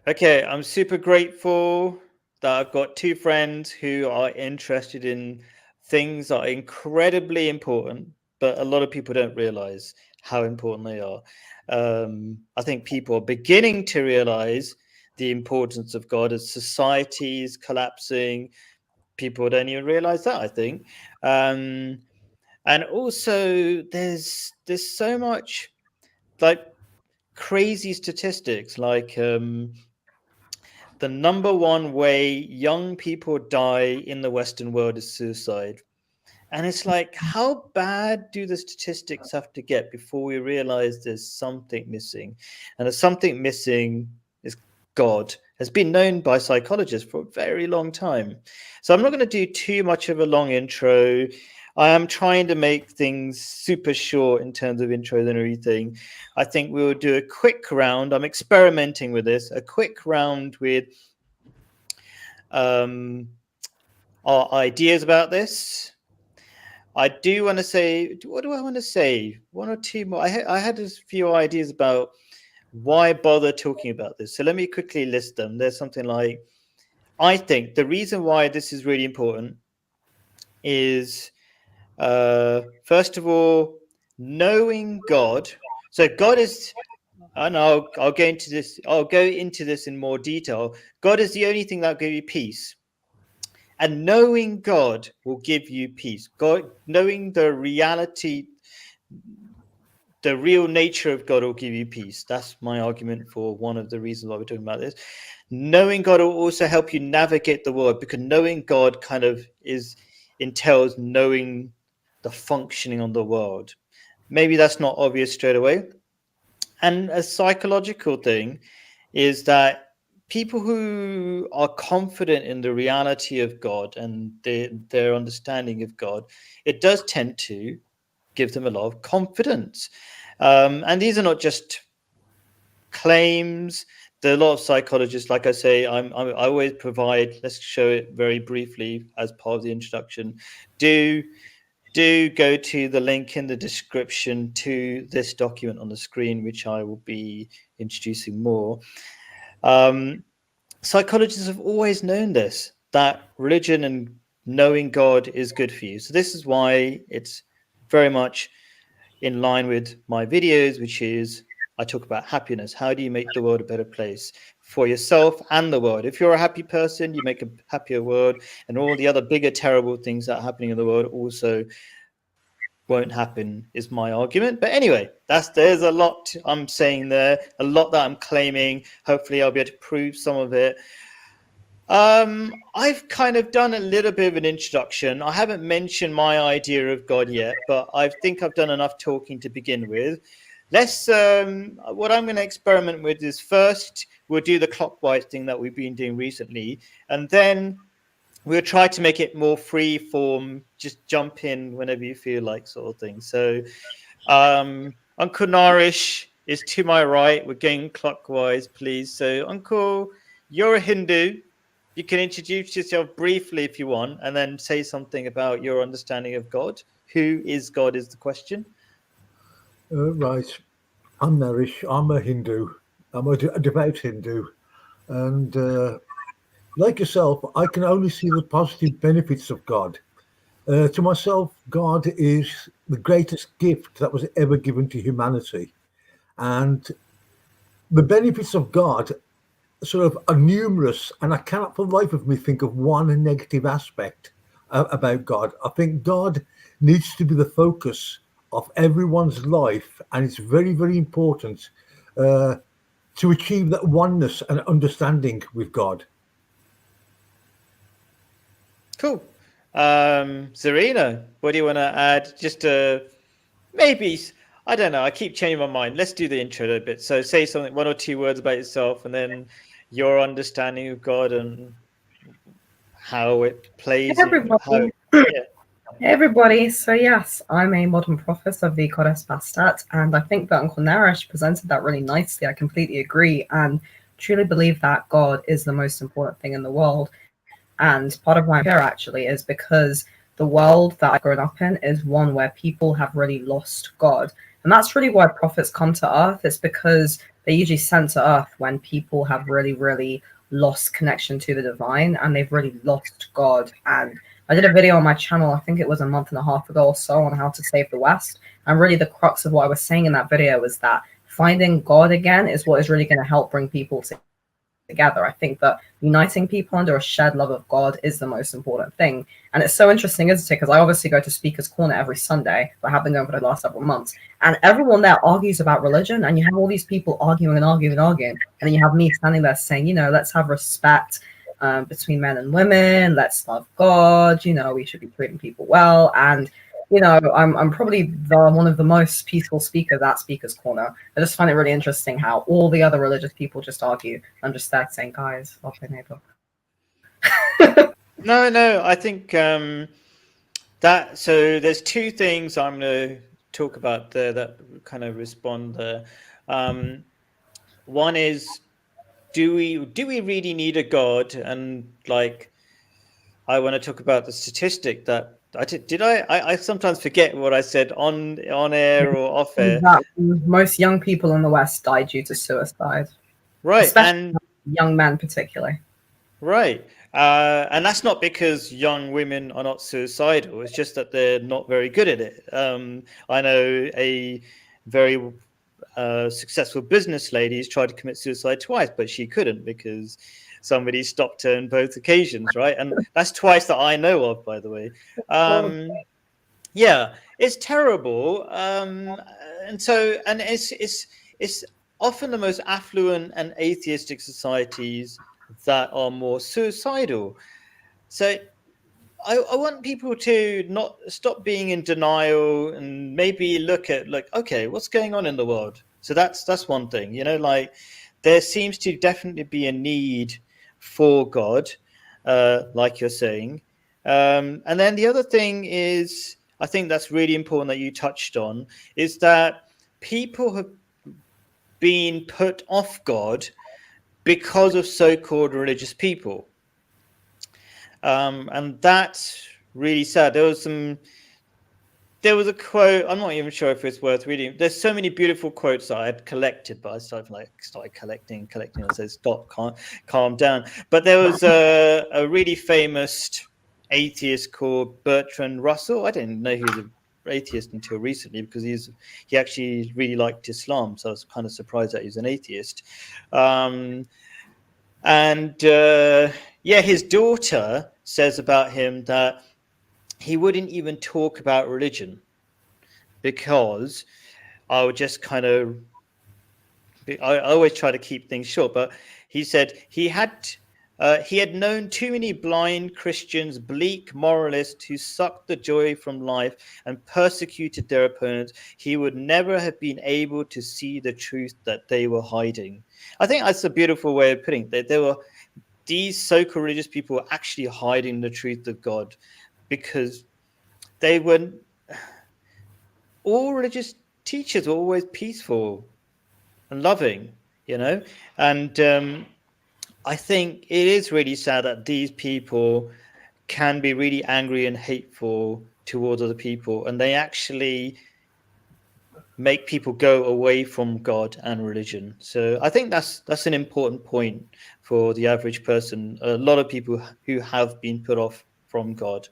Okay, I'm super grateful that I've got two friends who are interested in things that are incredibly important, but a lot of people don't realize how important they are. I think people are beginning to realize the importance of God as society is collapsing. People don't even realize that, I think. Um, and also, there's so much like crazy statistics, like the number one way young people die in the Western world is suicide. And it's like, how bad do the statistics have to get before we realize there's something missing? And the something missing is God, has been known by psychologists for a very long time. So I'm not going to do too much of a long intro. I am trying to make things super short in terms of intros and everything. I think we'll do a quick round. I'm experimenting with this, a quick round with our ideas about this. I do want to say, what do I want to say? One or two more. I had a few ideas about why bother talking about this. So let me quickly list them. There's something like, I think the reason why this is really important is, first of all, knowing God. So God is, and I'll go into this. I'll go into this in more detail. God is the only thing that'll give you peace. And knowing God will give you peace. God, knowing the reality, the real nature of God will give you peace. That's my argument for one of the reasons why we're talking about this. Knowing God will also help you navigate the world, because knowing God kind of entails knowing the functioning of the world. Maybe that's not obvious straight away. And a psychological thing is that people who are confident in the reality of God and their understanding of God, it does tend to give them a lot of confidence. And these are not just claims. There are a lot of psychologists, like I say, I always provide, let's show it very briefly as part of the introduction. Do go to the link in the description to this document on the screen, which I will be introducing more. Psychologists have always known this, that religion and knowing God is good for you. So this is why it's very much in line with my videos, which is I talk about happiness. How do you make the world a better place for yourself and the world? If you're a happy person, you make a happier world, and all the other bigger, terrible things that are happening in the world also won't happen, is my argument. But anyway, there's a lot I'm saying there, a lot that I'm claiming. Hopefully I'll be able to prove some of it. I've kind of done a little bit of an introduction. I haven't mentioned my idea of God yet, but I think I've done enough talking to begin with. Let's what I'm going to experiment with is, first we'll do the clockwise thing that we've been doing recently, and then we'll try to make it more free form, just jump in whenever you feel like, sort of thing. So Uncle Narish is to my right. We're going clockwise, please. So Uncle, you're a Hindu. You can introduce yourself briefly if you want, and then say something about your understanding of God. Who is God is the question. Right. I'm Narish. I'm a Hindu. I'm a devout Hindu. And like yourself, I can only see the positive benefits of God. To myself, God is the greatest gift that was ever given to humanity. And the benefits of God sort of are numerous, and I cannot for the life of me think of one negative aspect about God. I think God needs to be the focus of everyone's life, and it's very, very important uh, to achieve that oneness and understanding with God. Cool. Zarina, what do you want to add? Just maybe, I don't know. I keep changing my mind. Let's do the intro a bit. So say something, one or two words about yourself, and then your understanding of God and how it plays. How, Everybody. yeah. Everybody, so yes, I'm a modern prophet of the goddess Bastet, and I think that Uncle Naresh presented that really nicely. I completely agree and truly believe that God is the most important thing in the world. And part of why I'm here actually is because the world that I've grown up in is one where people have really lost God. And that's really why prophets come to earth. It's because they're usually sent to Earth when people have really, really lost connection to the divine and they've really lost God. And I did a video on my channel, I think it was a month and a half ago or so, on how to save the West. And really the crux of what I was saying in that video was that finding God again is what is really going to help bring people together. I think that uniting people under a shared love of God is the most important thing. And it's so interesting, isn't it? Because I obviously go to Speaker's Corner every Sunday, but I have been going for the last several months. And everyone there argues about religion, and you have all these people arguing and arguing and arguing. And then you have me standing there saying, you know, let's have respect between men and women. Let's love God. You know, we should be treating people well. And you know, I'm probably one of the most peaceful speakers at Speaker's Corner. I just find it really interesting how all the other religious people just argue. I'm just there saying, guys, love your neighbor. No, I think that. So there's two things I'm going to talk about there that kind of respond there. One is, do we really need a God? And like, I want to talk about the statistic that. I sometimes forget what I said on air or off air. Most young people in the West die due to suicide. Right. Especially and young men particularly. Right. And that's not because young women are not suicidal. It's just that they're not very good at it. I know a very successful business lady who's tried to commit suicide twice, but she couldn't because somebody stopped her on both occasions, right? And that's twice that I know of, by the way. Yeah, it's terrible. And it's often the most affluent and atheistic societies that are more suicidal. So I want people to not stop being in denial and maybe look at like, okay, what's going on in the world? So that's one thing, you know, like there seems to definitely be a need for God, like you're saying. And then the other thing is, I think that's really important that you touched on, is that people have been put off God because of so-called religious people. And that's really sad. There was a quote, I'm not even sure if it's worth reading. There's so many beautiful quotes that I had collected, but I started collecting. I said, stop, calm down. But there was a really famous atheist called Bertrand Russell. I didn't know he was an atheist until recently because he actually really liked Islam. So I was kind of surprised that he was an atheist. His daughter says about him that he wouldn't even talk about religion because I would just kind of, I always try to keep things short, but he said he had known too many blind Christians, bleak moralists who sucked the joy from life and persecuted their opponents. He would never have been able to see the truth that they were hiding. I think that's a beautiful way of putting it. These so-called religious people were actually hiding the truth of God, because all religious teachers were always peaceful and loving, you know. And I think it is really sad that these people can be really angry and hateful towards other people, and they actually make people go away from God and religion. So I think that's an important point for the average person. A lot of people who have been put off from God.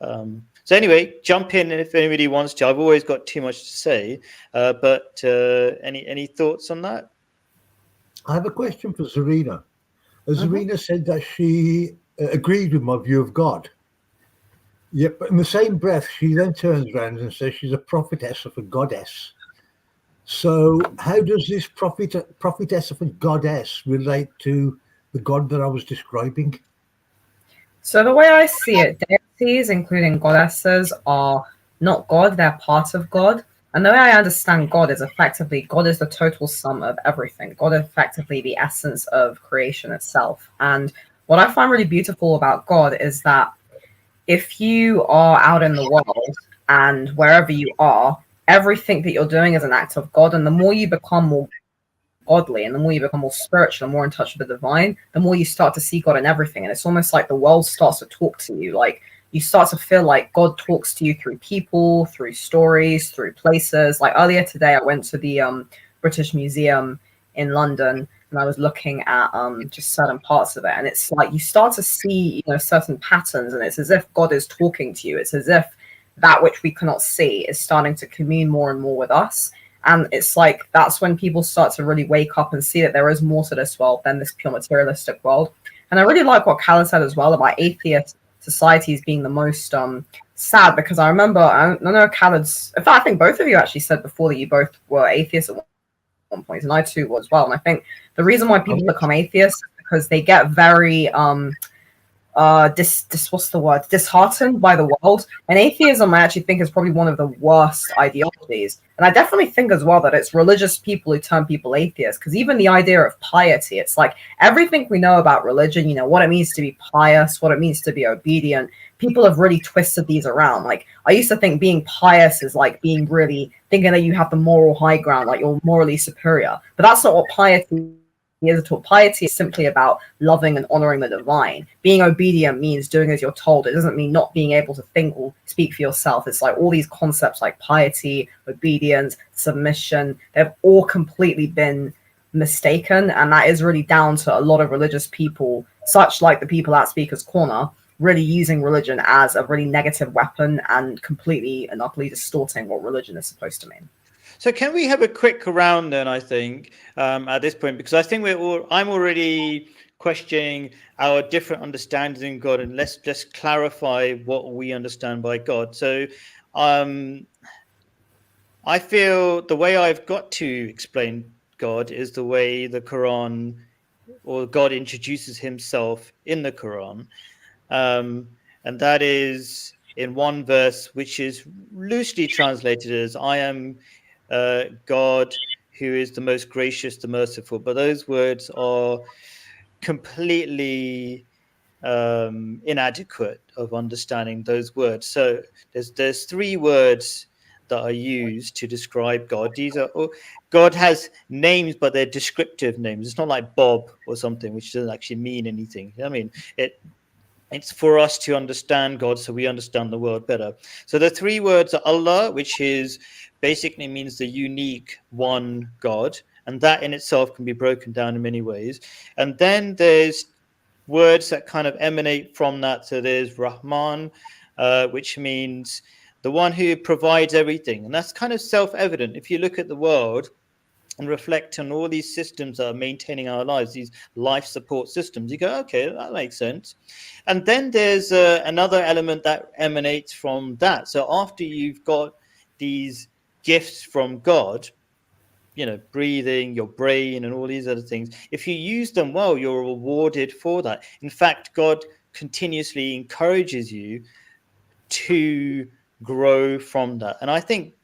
So anyway, jump in if anybody wants to. I've always got too much to say, but any thoughts on that? I have a question for Zarina. Zarina said that she agreed with my view of God. Yet, but in the same breath, she then turns around and says she's a prophetess of a goddess. So how does this prophetess of a goddess relate to the God that I was describing? So the way I see it, deities, including goddesses, are not God, they're part of God. And the way I understand God is effectively, God is the total sum of everything. God is effectively the essence of creation itself. And what I find really beautiful about God is that if you are out in the world and wherever you are, everything that you're doing is an act of God. And the more you become more godly and the more you become more spiritual and more in touch with the divine, the more you start to see God in everything. And it's almost like the world starts to talk to you. Like you start to feel like God talks to you through people, through stories, through places. Like earlier today, I went to the British Museum in London, and I was looking at just certain parts of it, and it's like you start to see, certain patterns, and it's as if God is talking to you. It's as if that which we cannot see is starting to commune more and more with us. And it's like that's when people start to really wake up and see that there is more to this world than this pure materialistic world. And I really like what Khaled said as well about atheist societies being the most sad, because I remember, I know Khaled's, in fact, I think both of you actually said before that you both were atheists at one point, and I too was as well. And I think the reason why people become atheists is because they get very what's the word, disheartened by the world. And atheism, I actually think, is probably one of the worst ideologies. And I definitely think as well that it's religious people who turn people atheists, because even the idea of piety, it's like everything we know about religion, what it means to be pious, what it means to be obedient, people have really twisted these around. Like, I used to think being pious is like being really thinking that you have the moral high ground, like you're morally superior. But that's not what piety is at all. Piety is simply about loving and honoring the divine. Being obedient means doing as you're told. It doesn't mean not being able to think or speak for yourself. It's like all these concepts like piety, obedience, submission, they've all completely been mistaken. And that is really down to a lot of religious people, such like the people at Speaker's Corner, really using religion as a really negative weapon and completely and utterly distorting what religion is supposed to mean. So can we have a quick round then, I think, at this point, because I think I'm already questioning our different understandings in God, and let's just clarify what we understand by God. So I feel the way I've got to explain God is the way the Quran, or God introduces himself in the Quran. And that is in one verse, which is loosely translated as I am God who is the most gracious, the merciful. But those words are completely inadequate of understanding those words. So there's three words that are used to describe God. God has names, but they're descriptive names. It's not like Bob or something, which doesn't actually mean anything. I mean, it's for us to understand God so we understand the world better. So the three words are Allah, which is basically means the unique one God, and that in itself can be broken down in many ways. And then there's words that kind of emanate from that. So there's Rahman, which means the one who provides everything, and that's kind of self-evident if you look at the world and reflect on all these systems that are maintaining our lives, these life support systems. You go, okay, that makes sense. And then there's another element that emanates from that. So after you've got these gifts from God, breathing, your brain, and all these other things, if you use them well, you're rewarded for that. In fact, God continuously encourages you to grow from that. And I think,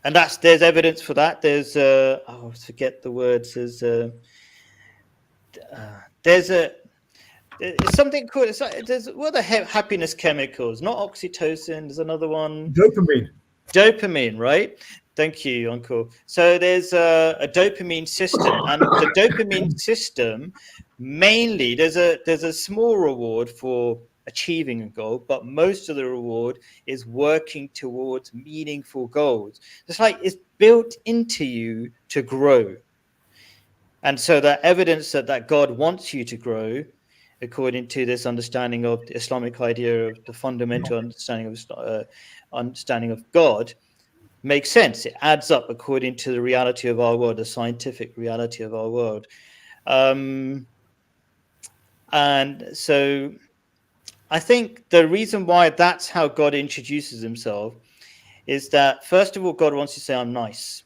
and there's evidence for that. There's I forget the words. There's something called, what are the happiness chemicals? Not oxytocin. There's another one. Dopamine, right? Thank you, Uncle. So there's a dopamine system, and the dopamine system mainly there's a small reward for achieving a goal, but most of the reward is working towards meaningful goals. It's like it's built into you to grow. And so the evidence that God wants you to grow, according to this understanding of the Islamic idea of the fundamental understanding of God, makes sense. It adds up according to the reality of our world, the scientific reality of our world. And so I think the reason why that's how God introduces himself is that, first of all, God wants to say, I'm nice.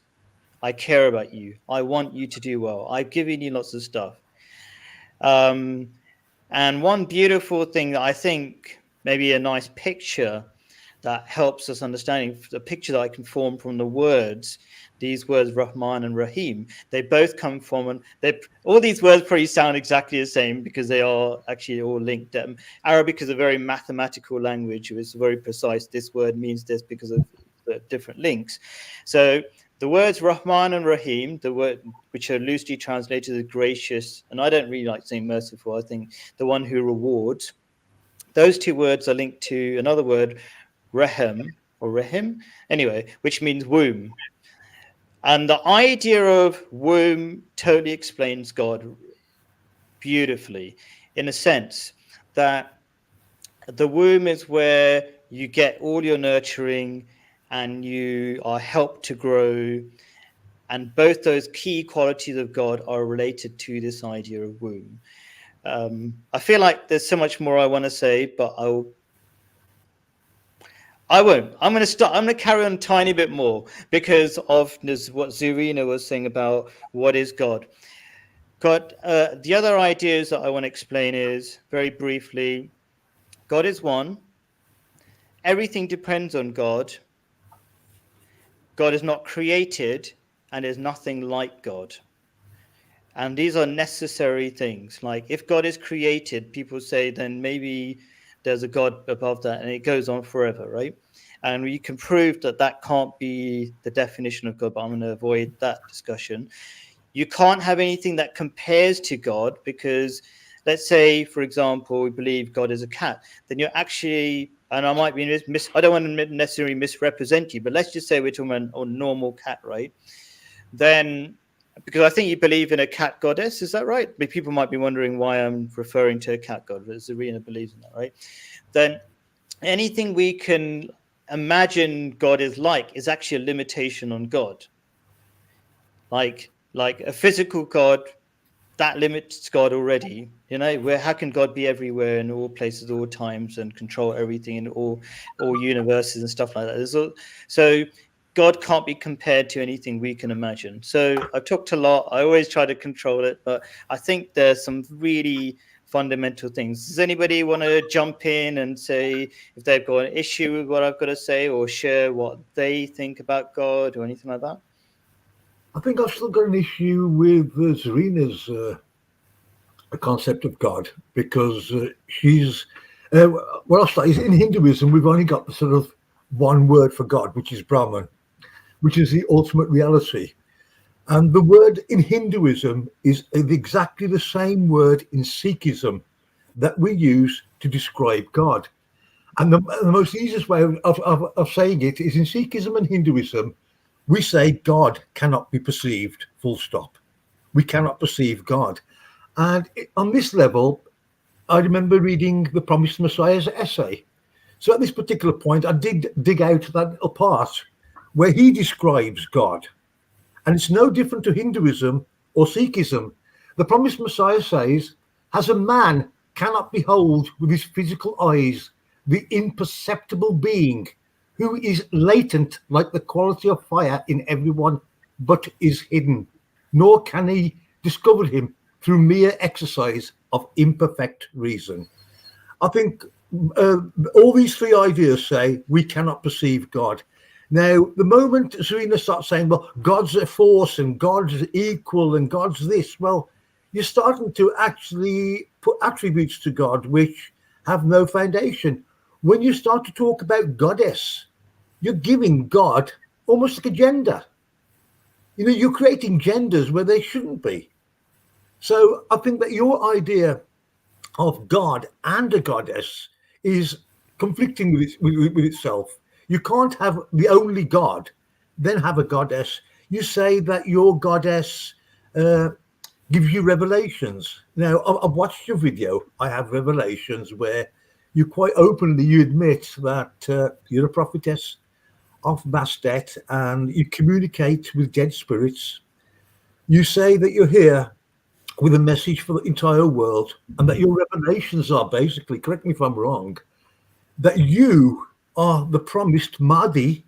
I care about you. I want you to do well. I've given you lots of stuff. And one beautiful thing that I think maybe a nice picture that helps us understanding, the picture that I can form from the words, these words, Rahman and Rahim, they both come from, all these words probably sound exactly the same because they are actually all linked. Arabic is a very mathematical language. It's very precise. This word means this because of the different links. So the words Rahman and Rahim, the word which are loosely translated as gracious, and I don't really like saying merciful, I think the one who rewards, those two words are linked to another word, Rahim, or Rahim, anyway, which means womb. And the idea of womb totally explains God beautifully, in a sense that the womb is where you get all your nurturing and you are helped to grow. And both those key qualities of God are related to this idea of womb. I feel like there's so much more I want to say, but I won't. I'm going to start. I'm going to carry on a tiny bit more because of this, what Zarina was saying about what is God. God. The other ideas that I want to explain is, very briefly, God is one. Everything depends on God. God is not created, and there's nothing like God. And these are necessary things. Like if God is created, people say then maybe there's a God above that, and it goes on forever, right? And we can prove that that can't be the definition of God, but I'm going to avoid that discussion. You can't have anything that compares to God, because let's say, for example, we believe God is a cat, then you're actually, and I might be I don't want to necessarily misrepresent you, but let's just say we're talking about a normal cat, right? Then, because I think you believe in a cat goddess, is that right? But people might be wondering why I'm referring to a cat god, but Zarina believes in that, right? Then anything we can imagine God is like is actually a limitation on God. Like a physical God, that limits God already. You know, how can God be everywhere in all places, all times, and control everything in all universes and stuff like that? So God can't be compared to anything we can imagine. So I've talked a lot. I always try to control it, but I think there's some really fundamental things. Does anybody want to jump in and say if they've got an issue with what I've got to say, or share what they think about God or anything like that? I think I've still got an issue with Zarina's concept of God, because she's well, I'll start. In Hinduism, we've only got the sort of one word for God, which is Brahman, which is the ultimate reality. And the word in Hinduism is exactly the same word in Sikhism that we use to describe God. And the most easiest way of saying it is, in Sikhism and Hinduism, we say God cannot be perceived, full stop. We cannot perceive God. And on this level, I remember reading the Promised Messiah's essay. So at this particular point, I did dig out that little part where he describes God. And it's no different to Hinduism or Sikhism. The Promised Messiah says, as a man cannot behold with his physical eyes the imperceptible being who is latent like the quality of fire in everyone, but is hidden, nor can he discover him through mere exercise of imperfect reason. I think all these three ideas say we cannot perceive God. Now, the moment Zarina starts saying, well, God's a force and God's equal and God's this, well, you're starting to actually put attributes to God which have no foundation. When you start to talk about goddess, you're giving God almost like a gender. You know, you're creating genders where they shouldn't be. So I think that your idea of God and a goddess is conflicting with itself. You can't have the only God, then have a goddess. You say that your goddess gives you revelations. Now, I've watched your video. I have revelations where you quite openly, you admit that you're a prophetess of Bastet and you communicate with dead spirits. You say that you're here with a message for the entire world, and that your revelations are basically, correct me if I'm wrong, that you are the promised Mahdi,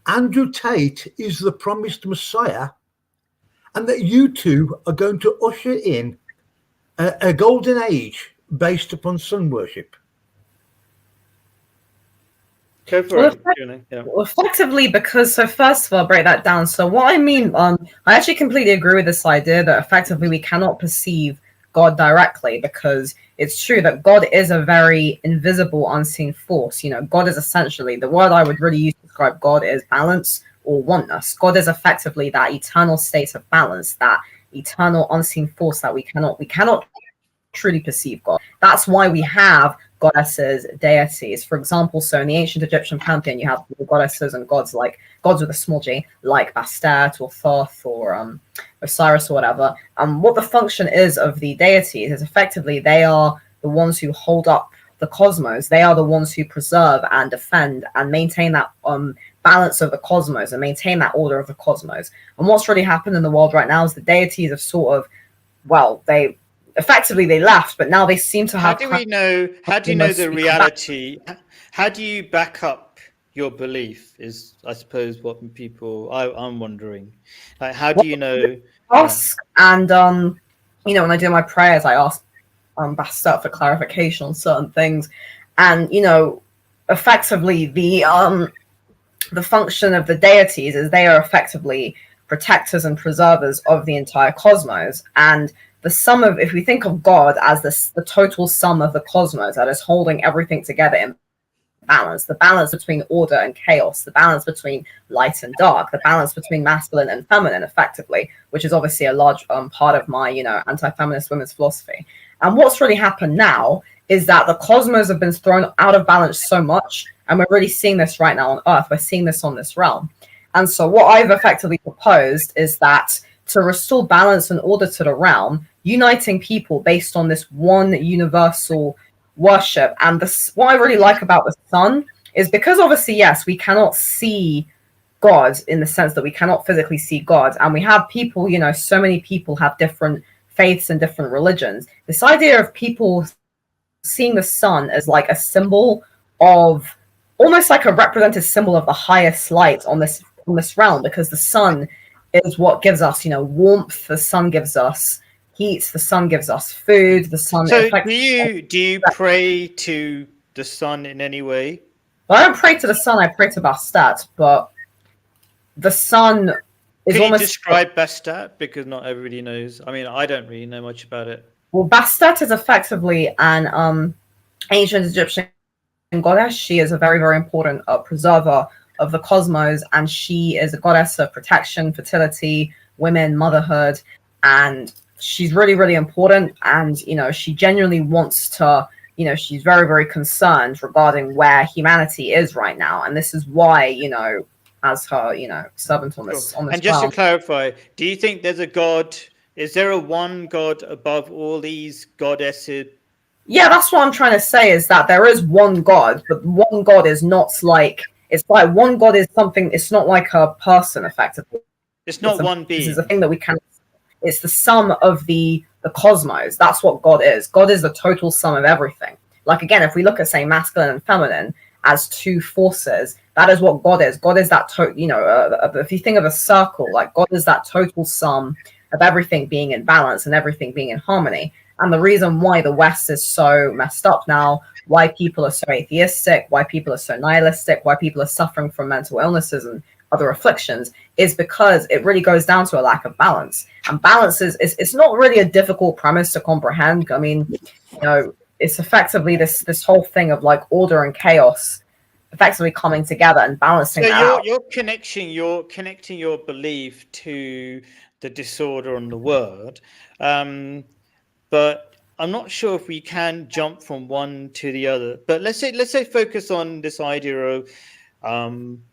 Andrew Tate is the promised Messiah, and that you two are going to usher in a golden age based upon sun worship. Go for it. Well, effectively, because, so first of all, I'll break that down. So what I mean, I actually completely agree with this idea that effectively we cannot perceive God directly, because it's true that God is a very invisible, unseen force. You know, God is essentially, the word I would really use to describe God is balance or oneness. God is effectively that eternal state of balance, that eternal, unseen force that we cannot truly perceive God. That's why we have goddesses, deities. For example, so in the ancient Egyptian pantheon, you have goddesses and gods like gods with a small g, like Bastet or Thoth or Osiris or whatever. What the function is of the deities is effectively they are the ones who hold up the cosmos. They are the ones who preserve and defend and maintain that balance of the cosmos and maintain that order of the cosmos. And what's really happened in the world right now is the deities have sort of, well, they left, but now they seem to have. How do you know the reality? How do you back up your belief? Is, I suppose, what I'm wondering. Like, how do you know? Ask and when I do my prayers, I ask Bastet for clarification on certain things, and effectively the function of the deities is they are effectively protectors and preservers of the entire cosmos. And the sum of, if we think of God as the total sum of the cosmos that is holding everything together in balance, the balance between order and chaos, the balance between light and dark, the balance between masculine and feminine, effectively, which is obviously a large part of my, anti-feminist women's philosophy. And what's really happened now is that the cosmos have been thrown out of balance so much, and we're really seeing this right now on Earth. We're seeing this on this realm. And so what I've effectively proposed is that to restore balance and order to the realm, uniting people based on this one universal worship. And what I really like about the sun is because obviously, yes, we cannot see God in the sense that we cannot physically see God. And we have people, so many people have different faiths and different religions. This idea of people seeing the sun as like a symbol of, almost like a representative symbol of the highest light on this realm, because the sun is what gives us, warmth. The sun gives us heat. The sun gives us food. The sun. So do you pray to the sun in any way? Well, I don't pray to the sun. I pray to Bastet, but the sun is Can almost. you describe Bastet, because not everybody knows? I mean, I don't really know much about it. Well, Bastet is effectively an ancient Egyptian goddess. She is a very, very important preserver of the cosmos, and she is a goddess of protection, fertility, women, motherhood, and she's really, really important. And she genuinely wants to, she's very, very concerned regarding where humanity is right now, and this is why, as her, servant on this. And just to clarify, do you think there's a god? Is there a one god above all these goddesses? Yeah, that's what I'm trying to say, is that there is one God, but one God is not like, it's like one God is something, it's not like a person, effectively. It's not one being. This is a thing that we can, it's the sum of the cosmos. That's what God is. God is the total sum of everything. Like, again, if we look at, say, masculine and feminine as two forces, that is what God is. God is that, if you think of a circle, like God is that total sum of everything being in balance and everything being in harmony. And the reason why the West is so messed up now, why people are so atheistic, why people are so nihilistic, why people are suffering from mental illnesses and other afflictions, is because it really goes down to a lack of balance. And balance it's not really a difficult premise to comprehend. I mean, it's effectively this whole thing of like order and chaos effectively coming together and balancing. So you're connecting your belief to the disorder on the word. But I'm not sure if we can jump from one to the other. But let's say focus on this idea of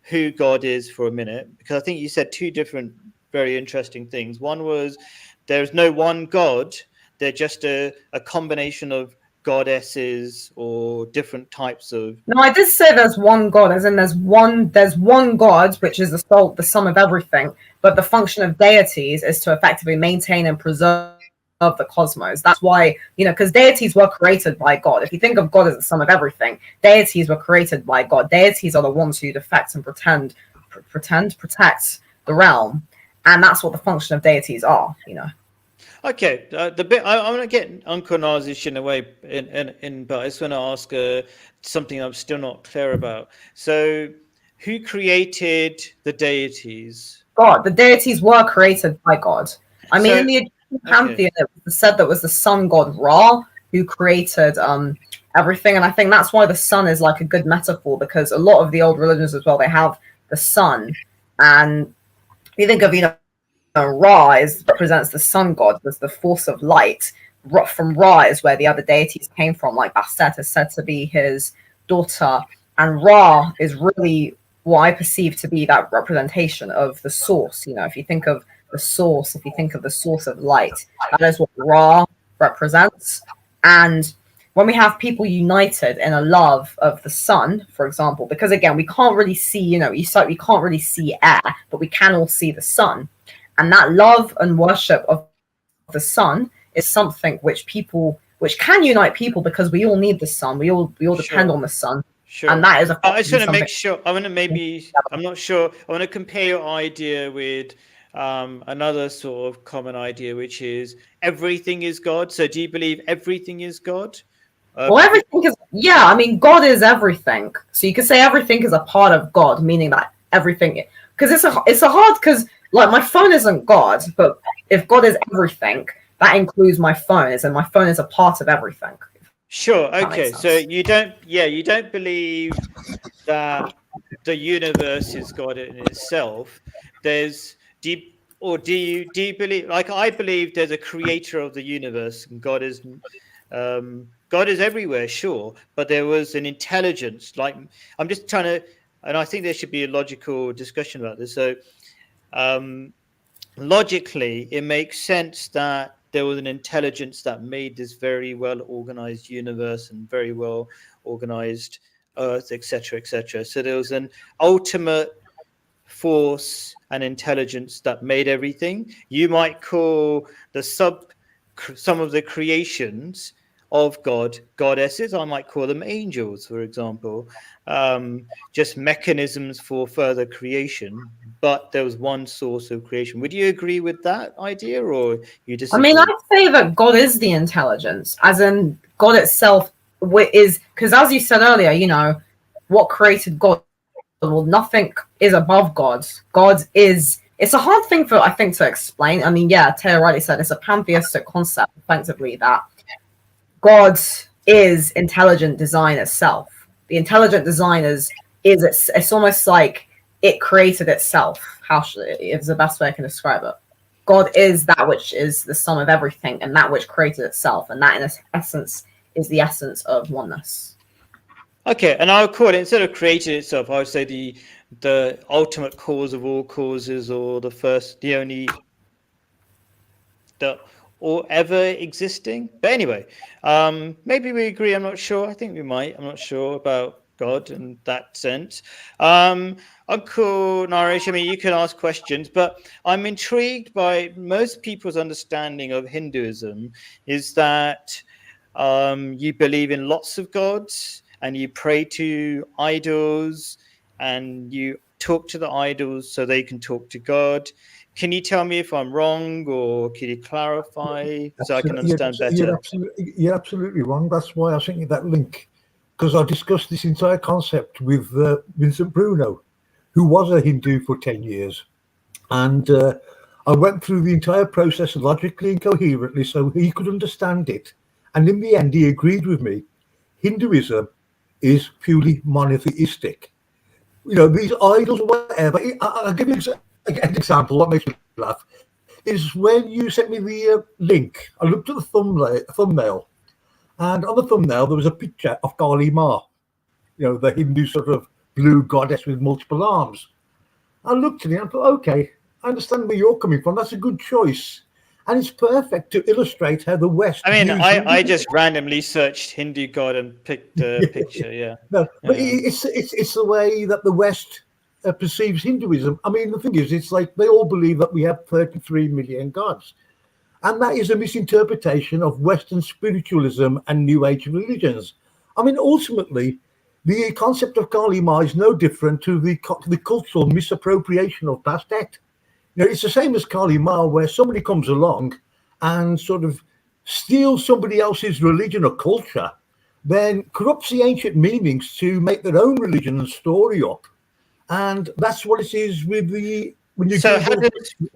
who God is for a minute, because I think you said two different very interesting things. One was there's no one God; they're just a combination of goddesses or different types of. No, I did say there's one God, as in there's one God, which is the sum of everything. But the function of deities is to effectively maintain and preserve of the cosmos. That's why, because deities were created by God. If you think of God as the sum of everything, deities were created by God. Deities are the ones who defect and protect the realm, and that's what the function of deities are. Okay, the bit I want to get Uncle Nazish in a way, but I just want to ask something I'm still not clear about. So, who created the deities? God. The deities were created by God. I mean, in the pantheon, it was said that was the sun god Ra who created everything, and I think that's why the sun is like a good metaphor, because a lot of the old religions as well, they have the sun, and if you think of Ra represents the sun god, as the force of light, from Ra is where the other deities came from. Like Bastet is said to be his daughter, and Ra is really what I perceive to be that representation of the source. You know, if you think of the source, if you think of the source of light, that is what Ra represents. And when we have people united in a love of the sun, for example, because again, we can't really see, you know, we can't really see air, but we can all see the sun. And that love and worship of the sun is something which can unite people, because we all need the sun. We all depend on the sun. Sure. And that is I just want to make sure. I'm not sure. I want to compare your idea with another sort of common idea, which is everything is God. So do you believe everything is God? Well, everything is, yeah, I mean, God is everything. So you could say everything is a part of God, meaning that everything, because it's a hard, because like my phone isn't God, but if God is everything, that includes my phone, and my phone is a part of everything. Sure. Okay. So you don't believe that the universe is God in itself. Do you believe, like I believe, there's a creator of the universe, and God is everywhere, sure, but there was an intelligence. Like I'm just trying to, and I think there should be a logical discussion about this. So logically, it makes sense that there was an intelligence that made this very well organized universe and very well organized Earth, etc., etc. So there was an ultimate force and intelligence that made everything. You might call some of the creations of God goddesses. I might call them angels, for example, just mechanisms for further creation. But there was one source of creation. Would you agree with that idea, or you disagree? I mean, I'd say that God is the intelligence, as in God itself is, because as you said earlier, you know, what created God? Well, nothing is above God. God is, it's a hard thing I think to explain. I mean, yeah, Taylor rightly said it's a pantheistic concept, effectively, that God is intelligent design itself. The intelligent design it's almost like it created itself. Is the best way I can describe it. God is that which is the sum of everything, and that which created itself, and that in essence is the essence of oneness. Okay, and I would call it, instead of created itself, I would say the ultimate cause of all causes, or the only or ever existing. But anyway, maybe we agree. I'm not sure. I think we might. I'm not sure about God in that sense. Uncle Naresh, I mean, you can ask questions, but I'm intrigued by most people's understanding of Hinduism is that you believe in lots of gods, and you pray to idols, and you talk to the idols so they can talk to God. Can you tell me if I'm wrong, or can you clarify so I can understand better? You're absolutely wrong. That's why I sent you that link, because I discussed this entire concept with Vincent Bruno, who was a Hindu for 10 years. And I went through the entire process logically and coherently so he could understand it. And in the end, he agreed with me. Hinduism is purely monotheistic. You know, these idols or whatever. I'll give you an example. What makes me laugh is when you sent me the link, I looked at the thumbnail, and on the thumbnail there was a picture of Kali Ma, you know, the Hindu sort of blue goddess with multiple arms. I looked at it and I thought, okay, I understand where you're coming from. That's a good choice. And it's perfect to illustrate how the West. I mean, I just randomly searched Hindu god and picked the picture. Yeah. No, but it's the way that the West perceives Hinduism. I mean, the thing is, it's like they all believe that we have 33 million gods, and that is a misinterpretation of Western spiritualism and New Age religions. I mean, ultimately, the concept of Kali Ma is no different to the cultural misappropriation of Bastet. You know, it's the same as Kali Ma, where somebody comes along and sort of steals somebody else's religion or culture, then corrupts the ancient meanings to make their own religion and story up. And that's what it is with the... So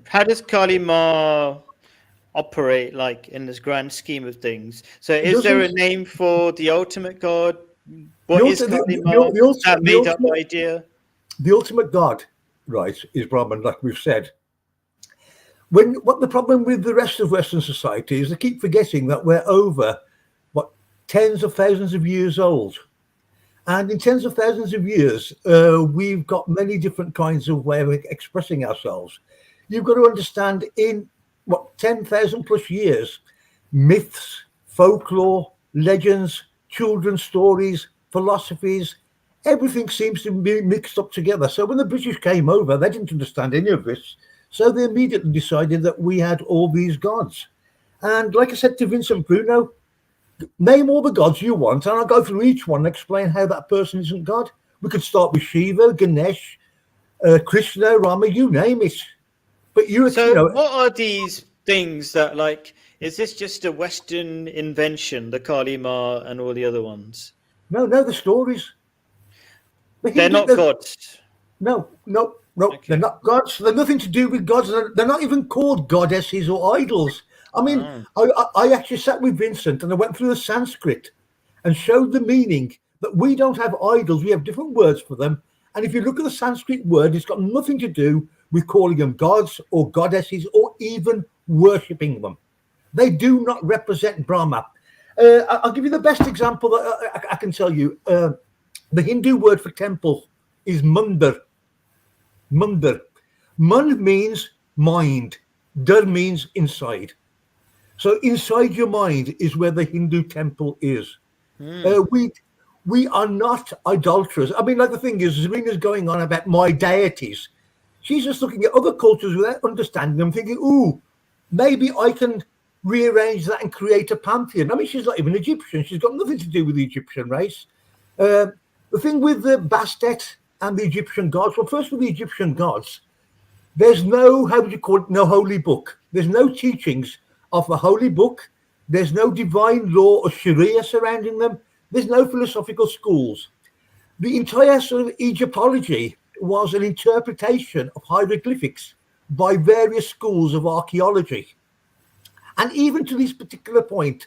how does Kali Ma operate, like, in this grand scheme of things? So is there a name for the ultimate god? What is Kali Ma? That made up idea? The ultimate god, right, is Brahman, like we've said. What the problem with the rest of Western society is they keep forgetting that we're over what tens of thousands of years old. And in tens of thousands of years, we've got many different kinds of way of expressing ourselves. You've got to understand in what 10,000 plus years, myths, folklore, legends, children's stories, philosophies, everything seems to be mixed up together. So when the British came over, they didn't understand any of this. So they immediately decided that we had all these gods. And like I said to Vincent Bruno, name all the gods you want, and I'll go through each one and explain how that person isn't God. We could start with Shiva, Ganesh, Krishna, Rama, you name it. But what are these things that, like, is this just a Western invention, the Kali Ma and all the other ones? No, the stories. They're not gods. No, okay. They're not gods. They're nothing to do with gods. They're not even called goddesses or idols. I mean, I actually sat with Vincent and I went through the Sanskrit and showed the meaning that we don't have idols. We have different words for them. And if you look at the Sanskrit word, it's got nothing to do with calling them gods or goddesses or even worshipping them. They do not represent Brahma. I'll give you the best example that I can tell you. The Hindu word for temple is mandir. Mandir. Man means mind. Dar means inside. So inside your mind is where the Hindu temple is. We are not idolaters. I mean, like the thing is, Serena's going on about my deities. She's just looking at other cultures without understanding them, thinking, ooh, maybe I can rearrange that and create a pantheon. I mean, she's not even Egyptian. She's got nothing to do with the Egyptian race. The thing with the Bastet and the Egyptian gods, well, first with the Egyptian gods, there's no, how would you call it, no holy book. There's no teachings of a holy book. There's no divine law or Sharia surrounding them. There's no philosophical schools. The entire sort of Egyptology was an interpretation of hieroglyphics by various schools of archaeology. And even to this particular point,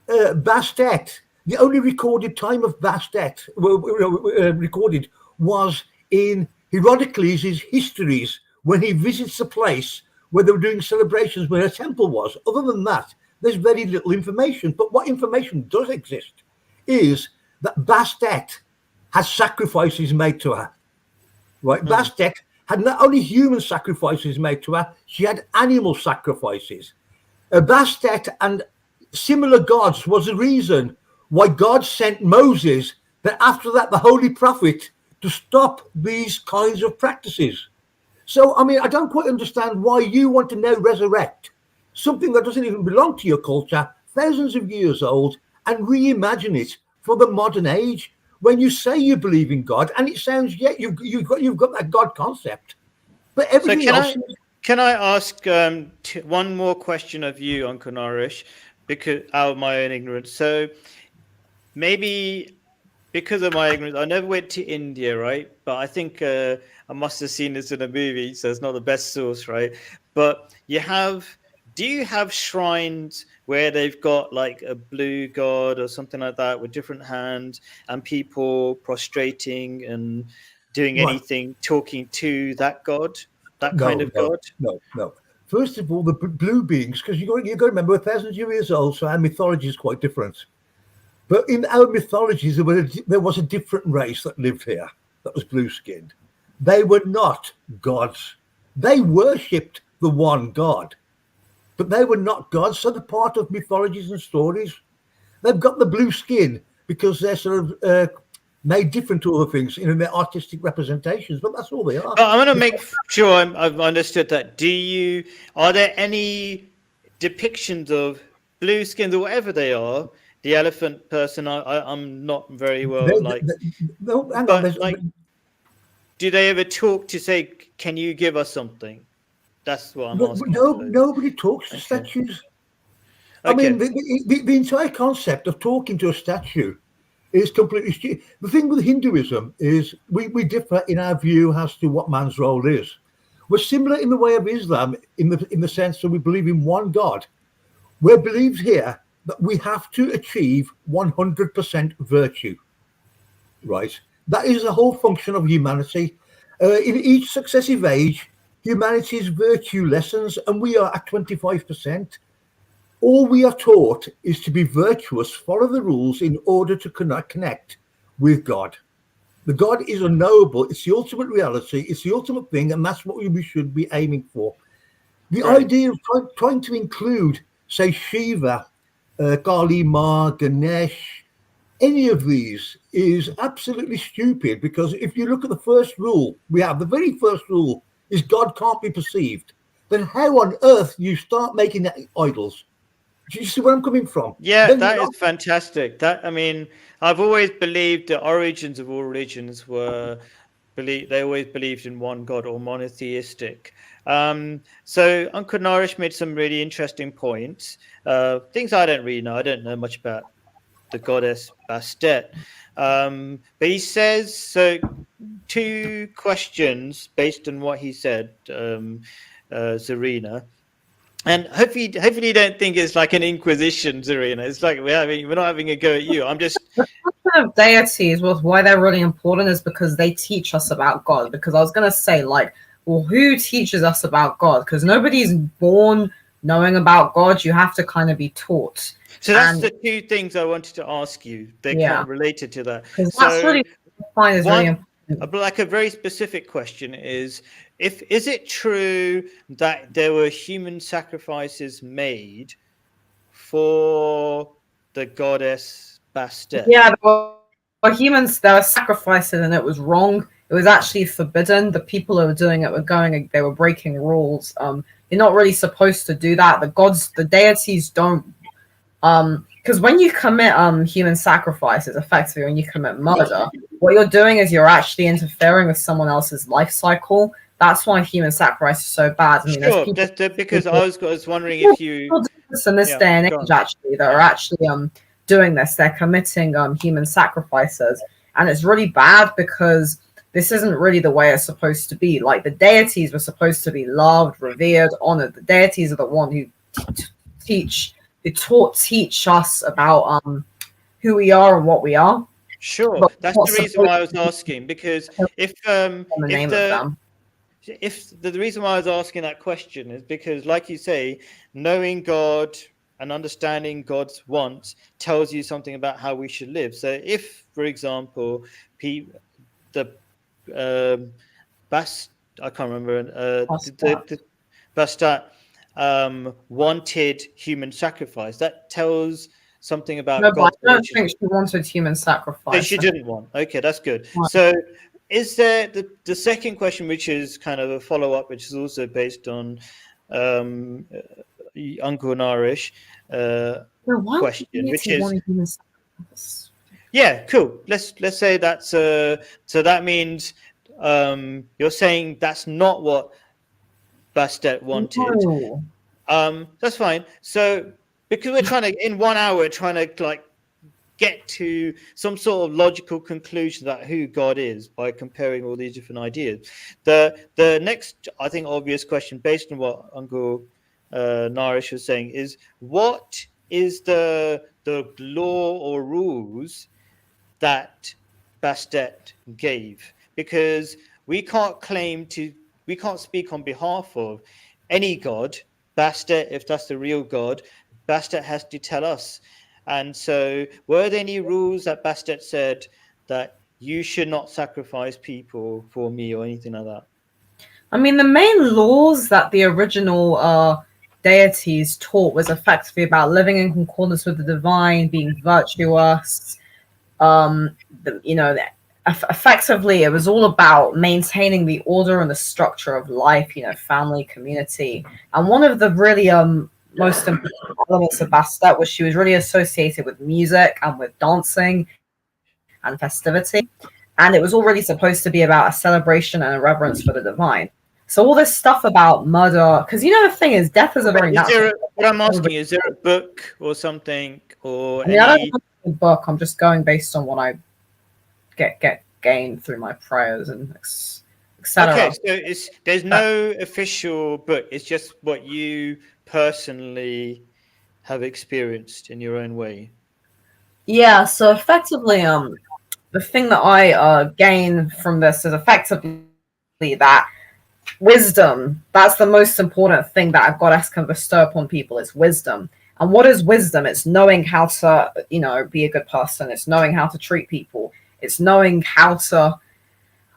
Bastet, the only recorded time of Bastet recorded was in Herodotus' histories when he visits a place where they were doing celebrations where a temple was. Other than that, there's very little information. But what information does exist is that Bastet has sacrifices made to her. Right? Bastet had not only human sacrifices made to her, she had animal sacrifices. Bastet and similar gods was the reason why God sent Moses, that after that, the holy prophet, to stop these kinds of practices. So, I mean, I don't quite understand why you want to now resurrect something that doesn't even belong to your culture, thousands of years old, and reimagine it for the modern age. When you say you believe in God, and it sounds, yeah, you've got that God concept, but everything else. Can I ask one more question of you, Uncle Naresh, because out of my own ignorance? So maybe because of my ignorance, I never went to India, right? But I think I must have seen this in a movie, so it's not the best source, right? But do you have shrines where they've got like a blue god or something like that with different hands and people prostrating and doing anything, talking to that god? That kind of god? No. First of all, the blue beings, because you've got to remember, 1,000 years old, so our mythology is quite different. But in our mythologies, there was a different race that lived here that was blue-skinned. They were not gods. They worshipped the one God, but they were not gods. So they're part of mythologies and stories. They've got the blue skin because they're sort of made different to other things in their artistic representations, but that's all they are. I want to make sure I've understood that. Are there any depictions of blue skins or whatever they are? The elephant person, I'm not very well no, hang on. Do they ever talk to say, "Can you give us something"? That's what I'm asking. Nobody talks to statues. I mean, the entire concept of talking to a statue is completely stupid. The thing with Hinduism is we differ in our view as to what man's role is. We're similar in the way of Islam, in the sense that we believe in one God. We're believed here that we have to achieve 100% virtue, right? That is the whole function of humanity. In each successive age, humanity's virtue lessons, and we are at 25%. All we are taught is to be virtuous, follow the rules in order to connect with God. The God is unknowable. It's the ultimate reality. It's the ultimate thing, and that's what we should be aiming for. The idea of trying to include, say, Shiva, Kali Ma, Ganesh, any of these is absolutely stupid, because if you look at the first rule, the very first rule is God can't be perceived. Then how on earth you start making idols? Do you see where I'm coming from? Yeah, Then that is fantastic. I've always believed the origins of all religions they always believed in one God, or monotheistic. So Uncle Narish made some really interesting points. Things I don't really know. I don't know much about the goddess Bastet. But he says, so 2 questions based on what he said, Zarina. And hopefully you don't think it's like an inquisition, Zarina. It's like we're not having a go at you. I'm just of deities was why they're really important is because they teach us about God. Because I was gonna say, like, well, who teaches us about God? Because nobody's born knowing about God. You have to kind of be taught. So that's the 2 things I wanted to ask you. They're kind of related to that. Because that's really really important. Like a very specific question is it true that there were human sacrifices made for the goddess Bastet? Yeah, there were humans that were sacrificing, and it was wrong. It was actually forbidden. The people who were doing it they were breaking rules. You're not really supposed to do that. The deities don't. Because when you commit human sacrifices, effectively when you commit murder, what you're doing is you're actually interfering with someone else's life cycle. That's why human sacrifice is so bad. I mean, sure, because I was wondering if you in this day and age actually that are actually doing this. They're committing human sacrifices, and it's really bad because this isn't really the way it's supposed to be. Like, the deities were supposed to be loved, revered, honored. The deities are the one who teach us about who we are and what we are. Sure, that's the reason why I was asking, because if the reason why I was asking that question is because, like you say, knowing God and understanding God's wants tells you something about how we should live. So if, for example, I can't remember, the Bastet wanted human sacrifice, that tells something about God. I don't think she wanted human sacrifice. So she didn't want. Okay, that's good. Right. So is there the second question, which is kind of a follow-up, which is also based on Uncle Narish question, which is cool. Let's say that's so that means you're saying that's not what Bastet wanted. No. That's fine. So because we're trying to, in 1 hour, trying to like get to some sort of logical conclusion about who God is by comparing all these different ideas. The next, I think, obvious question based on what Uncle Narish was saying is, what is the law or rules that Bastet gave? Because we can't speak on behalf of any God. Bastet, if that's the real God, Bastet has to tell us. And so were there any rules that Bastet said that you should not sacrifice people for me or anything like that? I mean, the main laws that the original deities taught was effectively about living in concordance with the divine, being virtuous. Effectively, it was all about maintaining the order and the structure of life, family, community. And one of the really most important elements of Bastet was she was really associated with music and with dancing and festivity. And it was all really supposed to be about a celebration and a reverence for the divine. So all this stuff about murder, because the thing is, death is a very natural. What I'm asking, is there a book or something, or I don't have a book. I'm just going based on what I get gained through my prayers and etc. Okay, so there's no official book. It's just what you personally have experienced in your own way. Yeah. So effectively, the thing that I gain from this is effectively that wisdom. That's the most important thing that a goddess can bestow upon people is wisdom. And what is wisdom? It's knowing how to, be a good person. It's knowing how to treat people. It's knowing how to.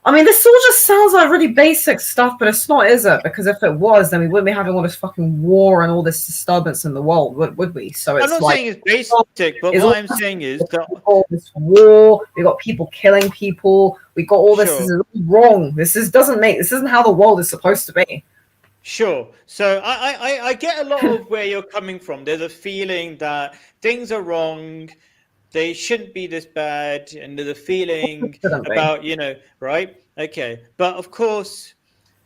I mean, this all just sounds like really basic stuff, but it's not, is it? Because if it was, then we wouldn't be having all this fucking war and all this disturbance in the world, would we? So it's I'm not saying it's basic, but what I'm saying is that all this war. We got people killing people. We got all this. Sure. This is wrong. This isn't how the world is supposed to be. Sure. So I get a lot of where you're coming from. There's a feeling that things are wrong. They shouldn't be this bad. And there's a feeling about, right? Okay. But of course,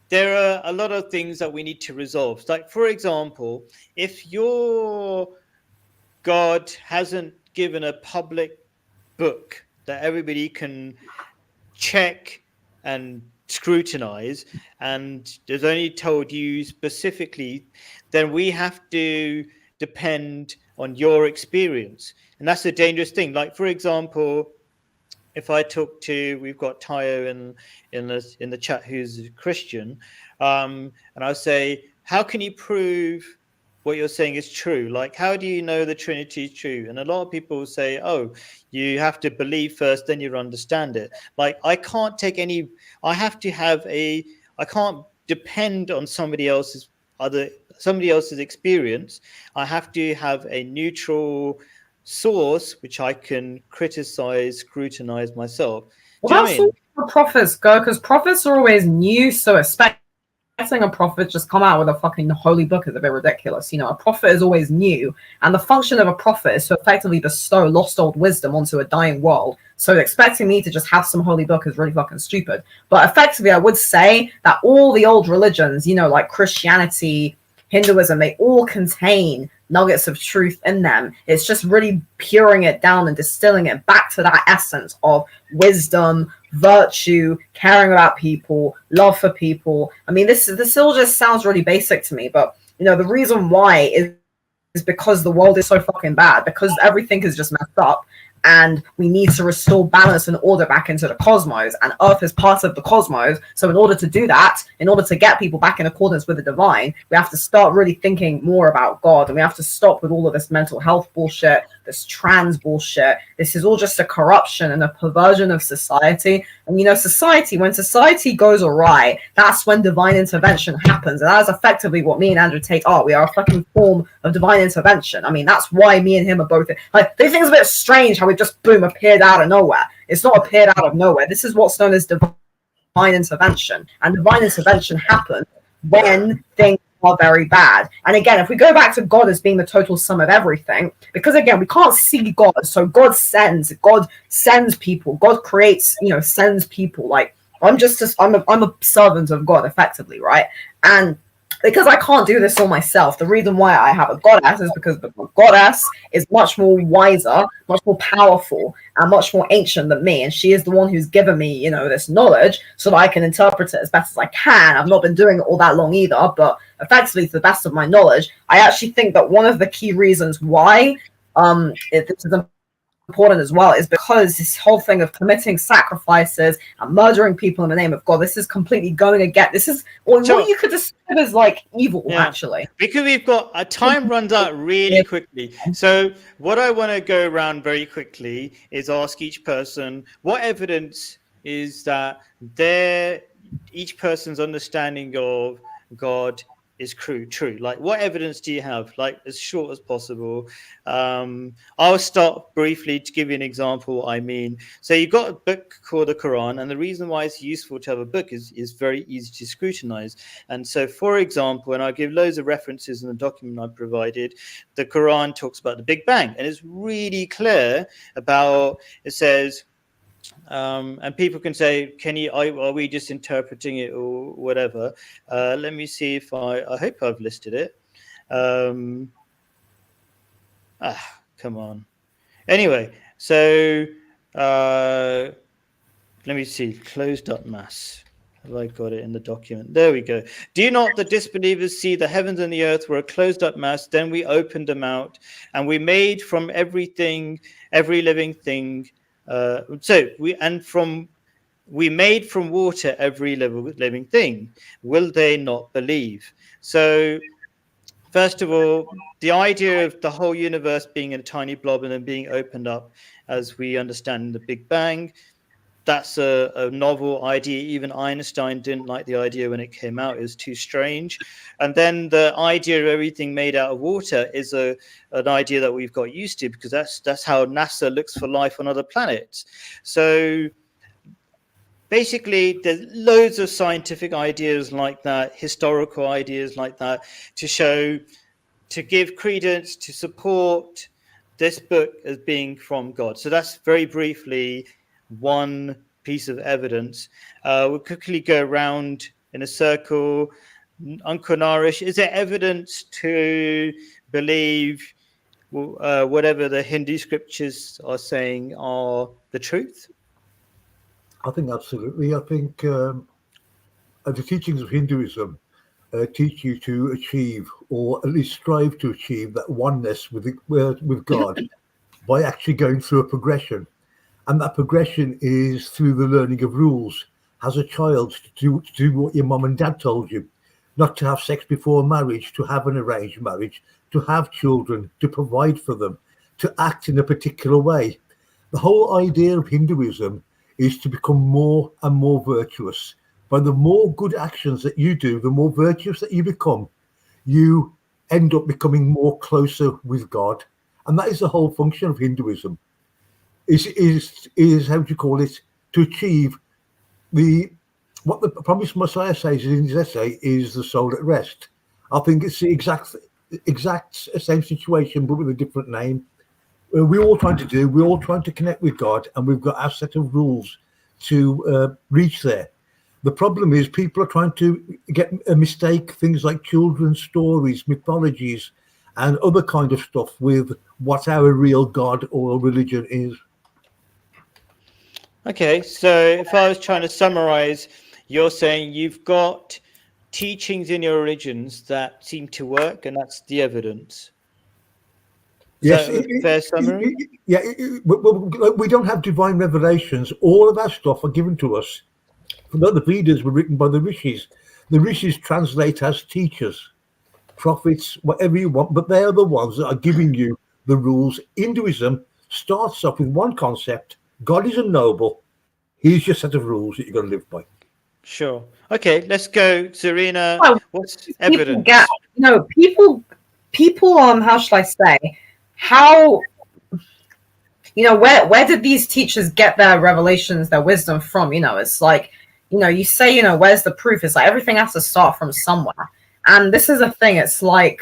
there are a lot of things that we need to resolve. Like, for example, if your God hasn't given a public book that everybody can check and scrutinize, and there's only told you specifically, then we have to depend on your experience, and that's a dangerous thing. Like, for example, if I talk to, we've got Tayo in the chat who's a Christian, and I'll say, how can you prove what you're saying is true? Like, how do you know the Trinity is true? And a lot of people say, oh, you have to believe first, then you understand it. Like, I can't depend on somebody else's experience. I have to have a neutral source which I can criticize, scrutinize myself. Well, that's where prophets go, because prophets are always new, so expecting a prophet just come out with a fucking holy book is a bit ridiculous. A prophet is always new, and the function of a prophet is to effectively bestow lost old wisdom onto a dying world. So expecting me to just have some holy book is really fucking stupid. But effectively, I would say that all the old religions, like Christianity, Hinduism, they all contain nuggets of truth in them. It's just really puring it down and distilling it back to that essence of wisdom, virtue, caring about people, love for people. I mean, this all just sounds really basic to me, but the reason why is because the world is so fucking bad, because everything is just messed up, and we need to restore balance and order back into the cosmos, and Earth is part of the cosmos. So in order to do that, in order to get people back in accordance with the divine, we have to start really thinking more about God, and we have to stop with all of this mental health bullshit, this trans bullshit. This is all just a corruption and a perversion of society. And society, when society goes awry, that's when divine intervention happens. And that is effectively what me and Andrew Tate are. We are a fucking form of divine intervention. I mean, that's why me and him are both like, they think it's a bit strange how we just boom appeared out of nowhere. It's not appeared out of nowhere. This is what's known as divine intervention. And divine intervention happens when things are very bad. And again, if we go back to God as being the total sum of everything, because again, we can't see God. So God sends people. God creates, sends people. Like, I'm a servant of God, effectively, right? And because I can't do this all myself, the reason why I have a goddess is because the goddess is much more wiser, much more powerful, and much more ancient than me. And she is the one who's given me, this knowledge so that I can interpret it as best as I can. I've not been doing it all that long either, but effectively, to the best of my knowledge, I actually think that one of the key reasons why this is important as well is because this whole thing of committing sacrifices and murdering people in the name of God, this is completely going against, this is what you could describe as like evil, actually. Because we've got, time runs out really quickly. So what I want to go around very quickly is ask each person, what evidence is that each person's understanding of God is true? Like, what evidence do you have? Like, as short as possible. I'll start briefly to give you an example. I mean, so you've got a book called the Quran, and the reason why it's useful to have a book is very easy to scrutinize. And so, for example, and I'll give loads of references in the document I provided, the Quran talks about the Big Bang, and it's really clear about, it says, and people can say, are we just interpreting it or whatever? Let me see if I hope I've listed it. Come on. Anyway, so let me see, closed.mass. Have I got it in the document? There we go. Do not the disbelievers see the heavens and the earth were a closed up mass? Then we opened them out, and we made from everything, every living thing, from we made from water every living thing. Will they not believe? So, first of all, the idea of the whole universe being a tiny blob and then being opened up as we understand the Big Bang, that's a novel idea. Even Einstein didn't like the idea when it came out. It was too strange. And then the idea of everything made out of water is an idea that we've got used to, because that's how NASA looks for life on other planets. So basically, there's loads of scientific ideas like that, historical ideas like that, to give credence, to support this book as being from God. So that's very briefly one piece of evidence. We'll quickly go around in a circle. Uncle Narish, is there evidence to believe whatever the Hindu scriptures are saying are the truth? I think absolutely. I think the teachings of Hinduism teach you to achieve, or at least strive to achieve, that oneness with God by actually going through a progression. And that progression is through the learning of rules. As a child, to do what your mum and dad told you, not to have sex before marriage, to have an arranged marriage, to have children, to provide for them, to act in a particular way. The whole idea of Hinduism is to become more and more virtuous. By the more good actions that you do, the more virtuous that you become, you end up becoming more closer with God. And that is the whole function of Hinduism. Is how do you call it, to achieve what the promised Messiah says in his essay is the soul at rest. I think it's the exact same situation, but with a different name. We're all trying to connect with God, and we've got our set of rules to reach there. The problem is people are trying to mistake things like children's stories, mythologies, and other kind of stuff with what our real God or religion is. Okay, so if I was trying to summarize, you're saying you've got teachings in your religions that seem to work, and that's the evidence. Yes, fair summary? We don't have divine revelations. All of our stuff are given to us. The Vedas were written by the rishis. The rishis translate as teachers, prophets, whatever you want, but they are the ones that are giving you the rules. Hinduism starts off with one concept: God is unknowable. Here's your set of rules that you've got to live by. Sure. Okay, let's go, Serena. Well, what's evidence? People how shall I say, how, where did these teachers get their revelations, their wisdom from? It's like, you say, where's the proof? It's like everything has to start from somewhere. And this is a thing. It's like,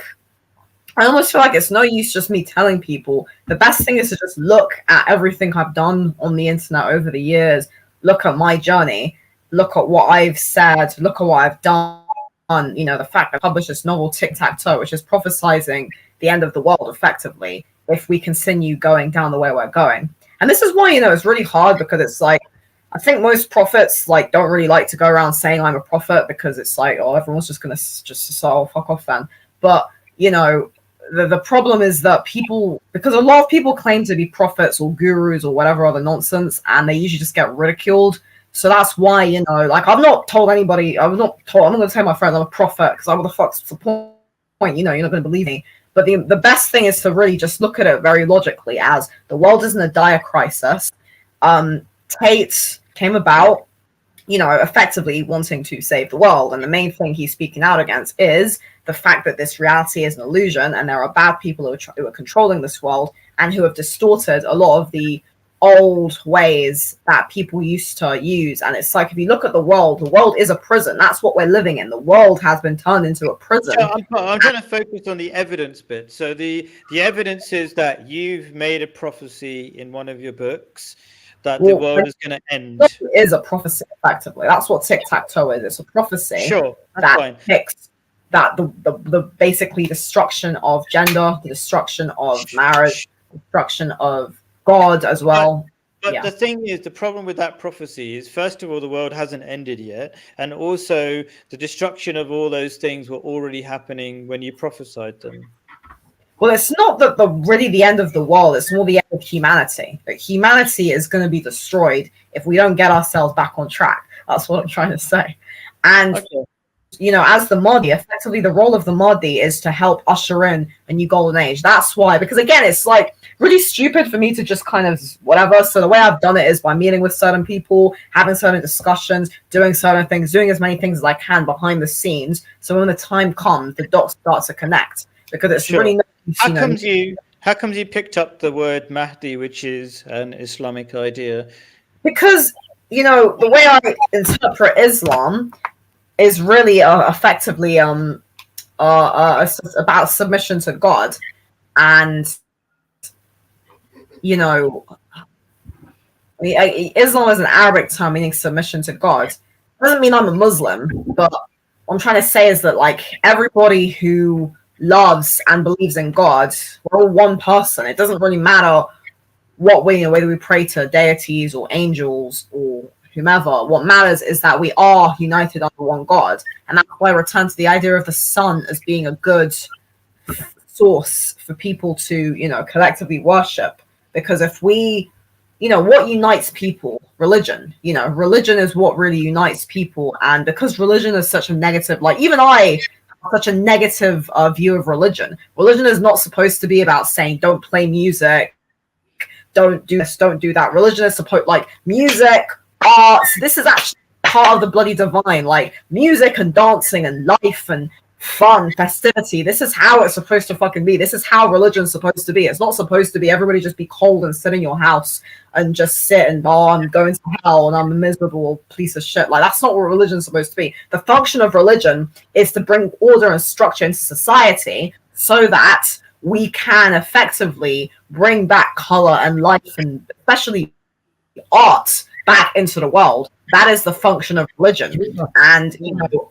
I almost feel like it's no use just me telling people. The best thing is to just look at everything I've done on the internet over the years, look at my journey, look at what I've said, look at what I've done. The fact I published this novel, Tic-Tac-Toe, which is prophesizing the end of the world effectively if we continue going down the way we're going. And this is why, it's really hard, because it's like, I think most prophets don't really like to go around saying I'm a prophet, because it's like, oh, everyone's just going to fuck off then. But, the problem is that because a lot of people claim to be prophets or gurus or whatever other nonsense, and they usually just get ridiculed. So that's why, I've not told anybody, I'm not going to tell my friends I'm a prophet, because what the fuck's the point? You're not going to believe me. But the best thing is to really just look at it very logically as the world is in a dire crisis. Tate came about, effectively wanting to save the world. And the main thing he's speaking out against is the fact that this reality is an illusion, and there are bad people who are controlling this world and who have distorted a lot of the old ways that people used to use. And it's like, if you look at the world is a prison. That's what we're living in. The world has been turned into a prison. So I'm trying to focus on the evidence bit. So the evidence is that you've made a prophecy in one of your books that the world is going to end. It is a prophecy, effectively. That's what Tic-Tac-Toe is. It's a prophecy. Sure, that fine. Picks that the basically destruction of gender, the destruction of marriage, destruction of God as well. But the thing is, the problem with that prophecy is, first of all, the world hasn't ended yet. And also, the destruction of all those things were already happening when you prophesied them. Well, it's not that really the end of the world. It's more the end of humanity. That humanity is going to be destroyed if we don't get ourselves back on track. That's what I'm trying to say. And Okay. as the Mahdi, effectively the role of the Mahdi is to help usher in a new golden age. That's why, because again, it's like really stupid for me to just kind of whatever. So the way I've done it is by meeting with certain people, having certain discussions, doing certain things, doing as many things as I can behind the scenes. So when the time comes, the dots start to connect. Because it's really not, How comes you picked up the word Mahdi, which is an Islamic idea? Because the way I interpret Islam is really effectively about submission to God, and Islam is an Arabic term meaning submission to God. Doesn't mean I'm a Muslim, but what I'm trying to say is that like everybody who loves and believes in God, we're all one person. It doesn't really matter what way, whether we pray to deities or angels or whomever. What matters is that we are united under one God. And that's why I return to the idea of the sun as being a good source for people to, collectively worship. Because if we, what unites people? Religion. Religion is what really unites people. And because religion is such a negative, like even I have such a negative view of religion. Religion is not supposed to be about saying, don't play music, don't do this, don't do that. Religion is supposed like music, arts. This is actually part of the bloody divine, like music and dancing and life and fun, festivity. This is how it's supposed to fucking be. This is how religion's supposed to be. It's not supposed to be everybody just be cold and sit in your house and just sit and I'm going to hell and I'm a miserable piece of shit. Like that's not what religion's supposed to be. The function of religion is to bring order and structure into society so that we can effectively bring back color and life and especially art back into the world. That is the function of religion. And,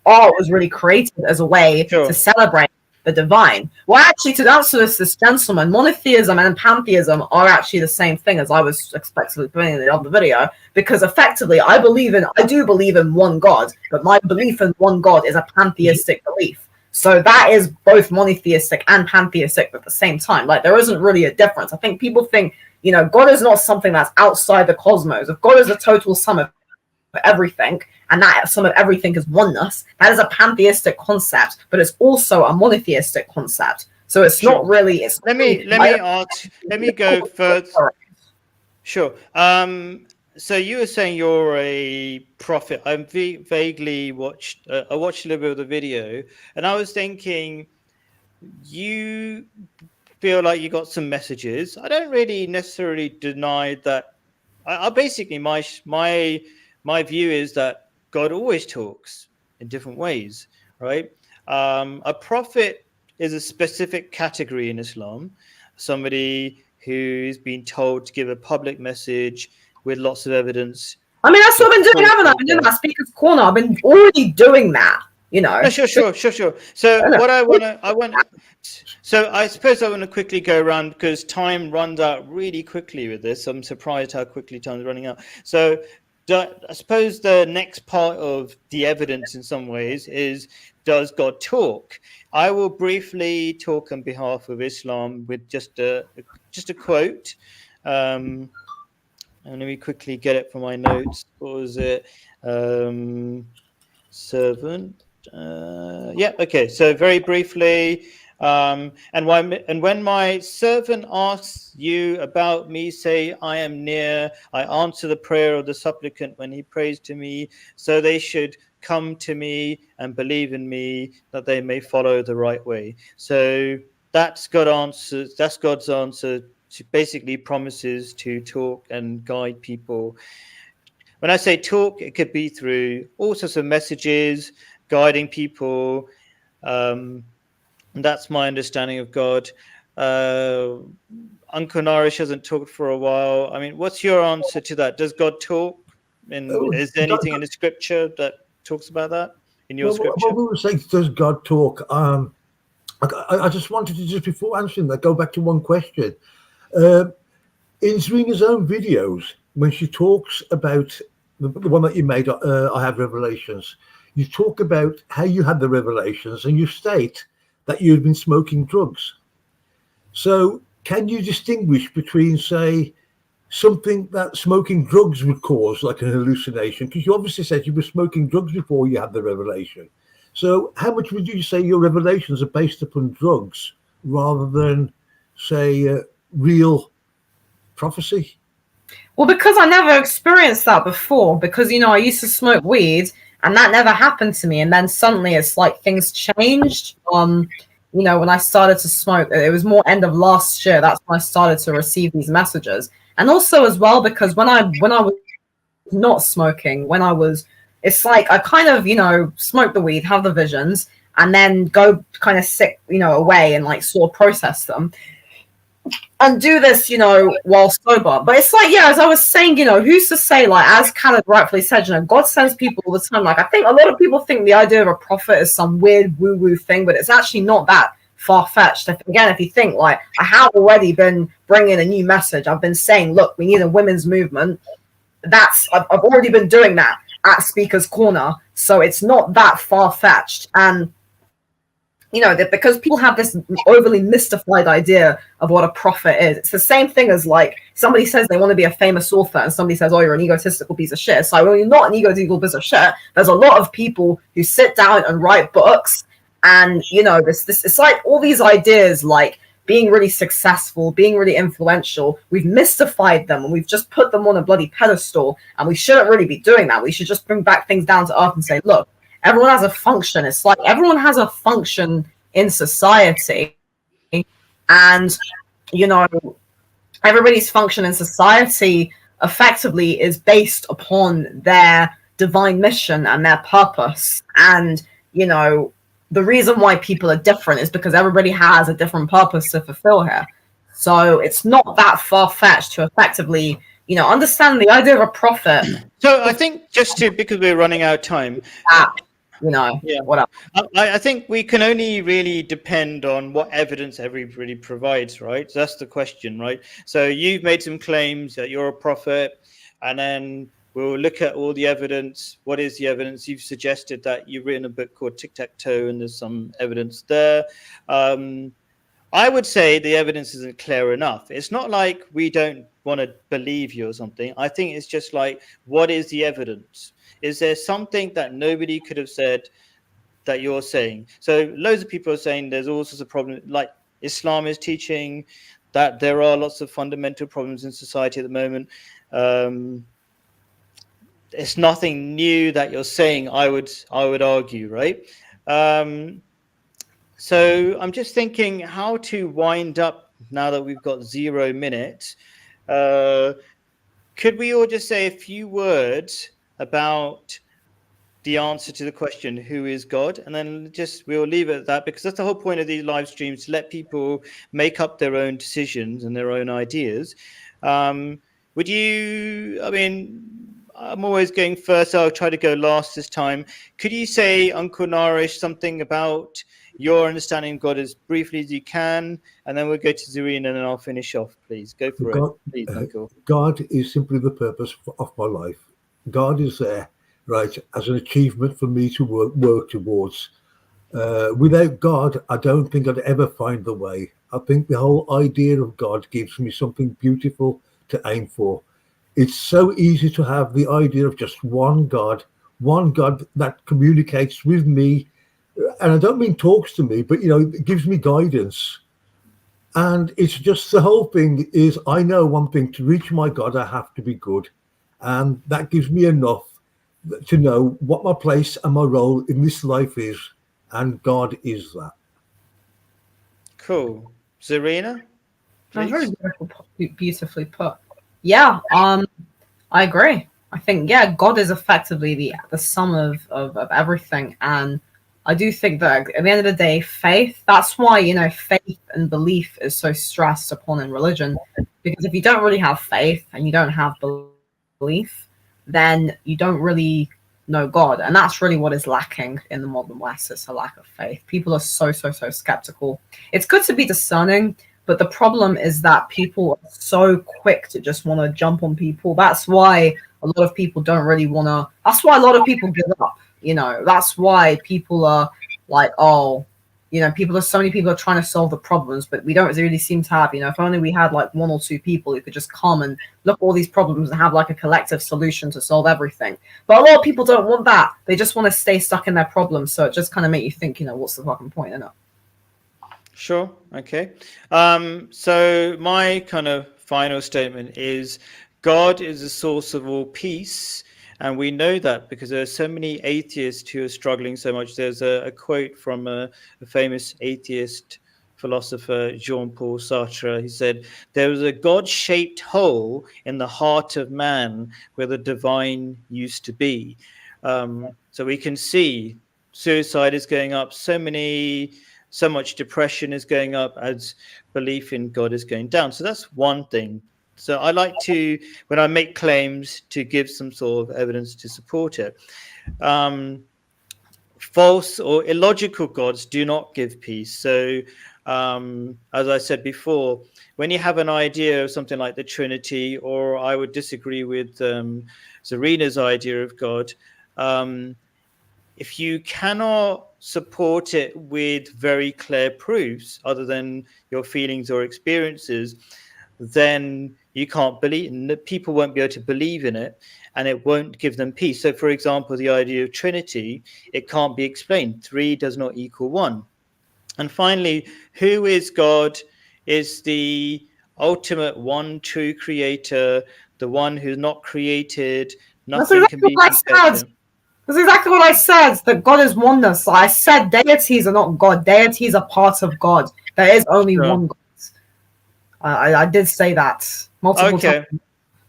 art was really created as a way to celebrate the divine. Well, actually, to answer this gentleman, monotheism and pantheism are actually the same thing as I was expecting to put in the other video, because effectively, I do believe in one God, but my belief in one God is a pantheistic belief. So that is both monotheistic and pantheistic at the same time. Like, there isn't really a difference. I think people think, God is not something that's outside the cosmos. If God is a total sum of everything, and that sum of everything is oneness, that is a pantheistic concept, but it's also a monotheistic concept. So it's not really. Let me go further. Sure. So you were saying you're a prophet. I vaguely watched. I watched a little bit of the video, and I was thinking, you feel like you got some messages. I don't really necessarily deny that. I basically my view is that God always talks in different ways, right? A prophet is a specific category in Islam, somebody who's been told to give a public message with lots of evidence. I mean, that's what I've been doing, haven't I? I've been doing that Speaker's Corner. I've been already doing that, No, sure. So what I want. So I suppose I want to quickly go around because time runs out really quickly with this. I'm surprised how quickly time's running out. So I suppose the next part of the evidence in some ways is, does God talk? I will briefly talk on behalf of Islam with just a quote. And let me quickly get it from my notes. What was it? Servant. Yeah. Okay. So very briefly, and when my servant asks you about me, say, I am near. I answer the prayer of the supplicant when he prays to me. So they should come to me and believe in me, that they may follow the right way. So that's God's answer. That's God's answer. To basically promises to talk and guide people. When I say talk, it could be through all sorts of messages, guiding people. And that's my understanding of God. Uncle Narish hasn't talked for a while. I mean, what's your answer to that? Does God talk? And is there anything in the scripture that talks about that in your scripture? What we were saying, does God talk? I just wanted to, just before answering that, go back to one question. In Serena's own videos, when she talks about the one that you made, I have revelations, you talk about how you had the revelations and you state that you had been smoking drugs. So can you distinguish between, say, something that smoking drugs would cause, like an hallucination? Because you obviously said you were smoking drugs before you had the revelation. So how much would you say your revelations are based upon drugs rather than, say, real prophecy? Well, because I never experienced that before, because, I used to smoke weed and that never happened to me. And then suddenly it's like things changed. When I started to smoke, it was more end of last year. That's when I started to receive these messages. And also as well, because when I was not smoking, it's like I kind of, smoke the weed, have the visions, and then go kind of sick, away and like sort of process them. And do this, while sober. But it's like, as I was saying, who's to say, like, as Khaled rightfully said, God sends people all the time. Like, I think a lot of people think the idea of a prophet is some weird woo-woo thing, but it's actually not that far-fetched. Again, if you think, like, I have already been bringing a new message. I've been saying, look, we need a women's movement. I've already been doing that at Speaker's Corner. So it's not that far-fetched. And that because people have this overly mystified idea of what a prophet is. It's the same thing as like somebody says they want to be a famous author and somebody says, oh, you're an egotistical piece of shit. It's like, well, you're not an egotistical piece of shit. There's a lot of people who sit down and write books, and this it's like all these ideas, like being really successful, being really influential. We've mystified them and we've just put them on a bloody pedestal, and we shouldn't really be doing that. We should just bring back things down to earth and say, look, everyone has a function. It's like everyone has a function in society, and everybody's function in society effectively is based upon their divine mission and their purpose. And the reason why people are different is because everybody has a different purpose to fulfill here. So it's not that far-fetched to effectively understand the idea of a prophet. So I think because we're running out of time, whatever. I think we can only really depend on what evidence everybody provides, right? So that's the question, right? So you've made some claims that you're a prophet, and then we'll look at all the evidence. What is the evidence? You've suggested that you've written a book called Tic-Tac-Toe, and there's some evidence there. I would say the evidence isn't clear enough. It's not like we don't want to believe you or something. I think it's just like, what is the evidence? Is there something that nobody could have said that you're saying? So loads of people are saying there's all sorts of problems, like Islam is teaching that there are lots of fundamental problems in society at the moment. It's nothing new that you're saying, I would argue, right? So I'm just thinking how to wind up now that we've got 0 minutes. Could we all just say a few words about the answer to the question, who is God? And then we'll leave it at that, because that's the whole point of these live streams, to let people make up their own decisions and their own ideas. I'm always going first. I'll try to go last this time. Could you say, Uncle Narish, something about your understanding of God as briefly as you can? And then we'll go to Zarina, and then I'll finish off. Please go for it. Please, Uncle. God is simply the purpose of my life. God is there, right, as an achievement for me to work towards. Without God, I don't think I'd ever find the way. I think the whole idea of God gives me something beautiful to aim for. It's so easy to have the idea of just one God that communicates with me. And I don't mean talks to me, but, it gives me guidance. And it's just the whole thing is, I know one thing: to reach my God, I have to be good. And that gives me enough to know what my place and my role in this life is. And God is that. Cool. Zarina? Very beautifully put. Yeah, I agree. I think, God is effectively the sum of everything. And I do think that at the end of the day, faith, that's why, faith and belief is so stressed upon in religion. Because if you don't really have faith and you don't have belief, then you don't really know God. And that's really what is lacking in the modern West. It's a lack of faith. People are so skeptical. It's good to be discerning, but the problem is that people are so quick to just want to jump on people. That's why a lot of people don't really want to. That's why a lot of people give up. That's why people are like, oh, So many people are trying to solve the problems, but we don't really seem to have, if only we had like one or two people who could just come and look at all these problems and have like a collective solution to solve everything. But a lot of people don't want that. They just want to stay stuck in their problems. So it just kind of make you think, what's the fucking point in it? Sure. Okay. So my kind of final statement is God is the source of all peace. And we know that because there are so many atheists who are struggling so much. There's a quote from a famous atheist philosopher, Jean-Paul Sartre. He said, there was a God-shaped hole in the heart of man where the divine used to be. So we can see suicide is going up. So much depression is going up as belief in God is going down. So that's one thing. So I like to, when I make claims, to give some sort of evidence to support it. False or illogical gods do not give peace. So as I said before, when you have an idea of something like the Trinity, or I would disagree with Serena's idea of God, if you cannot support it with very clear proofs other than your feelings or experiences, then you can't believe, people won't be able to believe in it, and it won't give them peace. So, for example, the idea of Trinity, it can't be explained. 3 does not equal 1. And finally, who is God? Is the ultimate one true creator, the one who's not created, nothing can be compared to him. That's exactly what I said, that God is oneness. I said deities are not God. Deities are part of God. There is only one God. I did say that multiple times.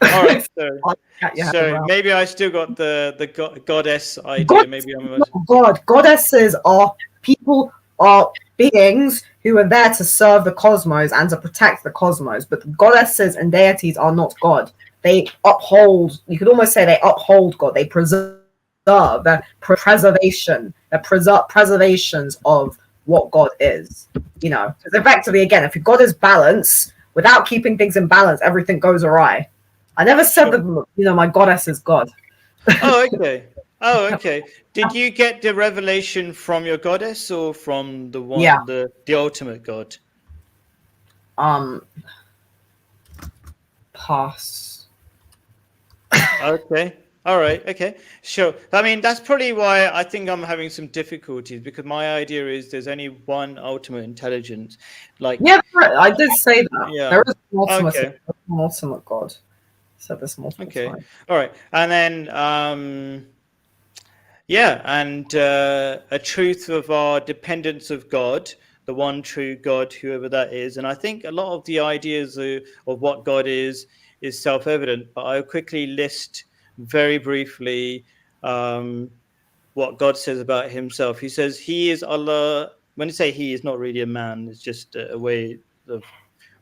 All right. So maybe I still got the goddess idea. Maybe I'm God. Goddesses are people, are beings who are there to serve the cosmos and to protect the cosmos. But goddesses and deities are not God. They uphold. You could almost say they uphold God. They preserve the preservations of what God is. Because effectively, again, if God is balance, without keeping things in balance, everything goes awry. I never said that, my goddess is God. Oh, okay. Did you get the revelation from your goddess or from the one, the ultimate God? Pass. Okay. All right. Okay. Sure. I mean, that's probably why I think I'm having some difficulties, because my idea is there's only one ultimate intelligence. I did say that. Yeah. There is an ultimate God. So this multiple times. All right. And then a truth of our dependence of God, the one true God, whoever that is. And I think a lot of the ideas of what God is self-evident, but I'll quickly list very briefly what God says about himself. He says he is Allah. When you say he, is not really a man, it's just a way of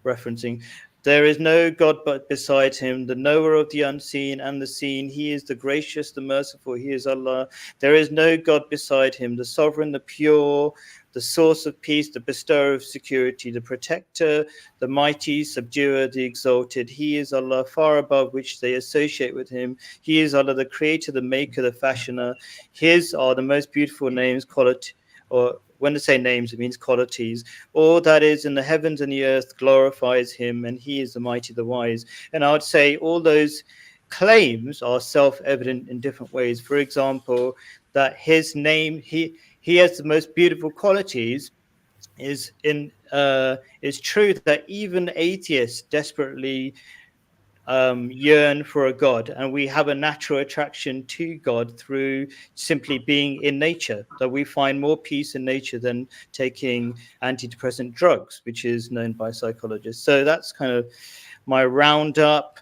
referencing. There is no God but beside him, the knower of the unseen and the seen. He is the gracious, the merciful. He is Allah. There is no God beside him, the sovereign, the pure, the source of peace, the bestower of security, the protector, the mighty, subduer, the exalted. He is Allah, far above which they associate with him. He is Allah, the creator, the maker, the fashioner. His are the most beautiful names, quality, or when I say names, it means qualities. All that is in the heavens and the earth glorifies him, and he is the mighty, the wise. And I would say all those claims are self-evident in different ways. For example, that his name, he has the most beautiful qualities, is true that even atheists desperately yearn for a God, and we have a natural attraction to God through simply being in nature. That we find more peace in nature than taking antidepressant drugs, which is known by psychologists. So that's kind of my roundup.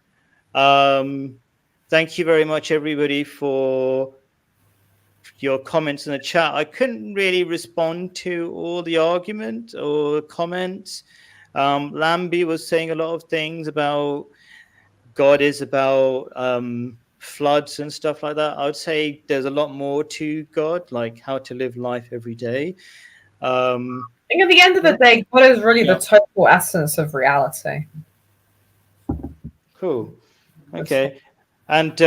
Thank you very much, everybody, for your comments in the chat. I couldn't really respond to all the argument or comments. Lambie was saying a lot of things about God is about floods and stuff like that. I would say there's a lot more to God, like how to live life every day. I think at the end of the day, God is really the total essence of reality. Cool. Okay. And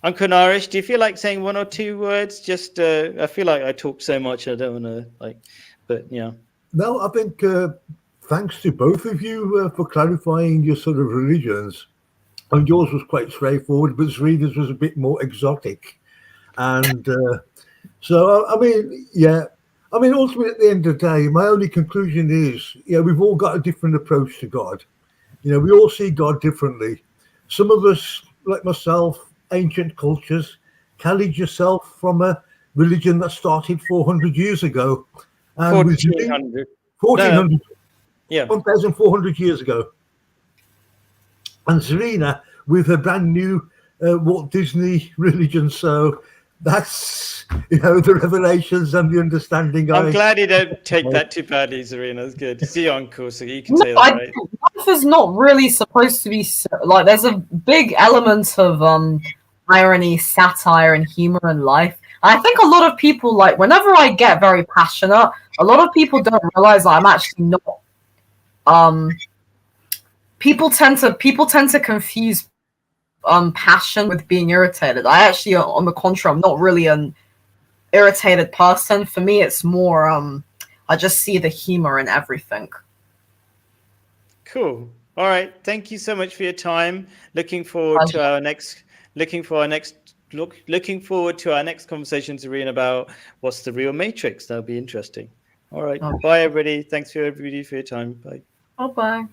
Uncle Narish, do you feel like saying one or two words? Just, I feel like I talk so much, I don't want to but yeah. No, I think thanks to both of you for clarifying your sort of religions. And yours was quite straightforward, but Serena's was a bit more exotic. And so, I mean, yeah. I mean, ultimately, at the end of the day, my only conclusion is, we've all got a different approach to God. We all see God differently. Some of us, like myself, ancient cultures, carried yourself from a religion that started 400 years ago. And 1400. 1400, Yeah. 1,400 years ago. And Serena with her brand new Walt Disney religion. So that's, the revelations and the understanding. I'm glad you don't take that too badly, Serena. That's good. See you, Uncle, so you can No, say that, right? life is not really supposed to be like. There's a big element of irony, satire, and humor in life. And I think a lot of people, like, whenever I get very passionate, a lot of people don't realize that I'm actually not. People tend to confuse passion with being irritated. I actually, on the contrary, I'm not really an irritated person. For me, it's more I just see the humor in everything. Cool. All right. Thank you so much for your time. Looking forward to our next conversation, Serena, about what's the real Matrix. That'll be interesting. All right. Okay. Bye, everybody. Thanks for everybody for your time. Bye. Bye-bye.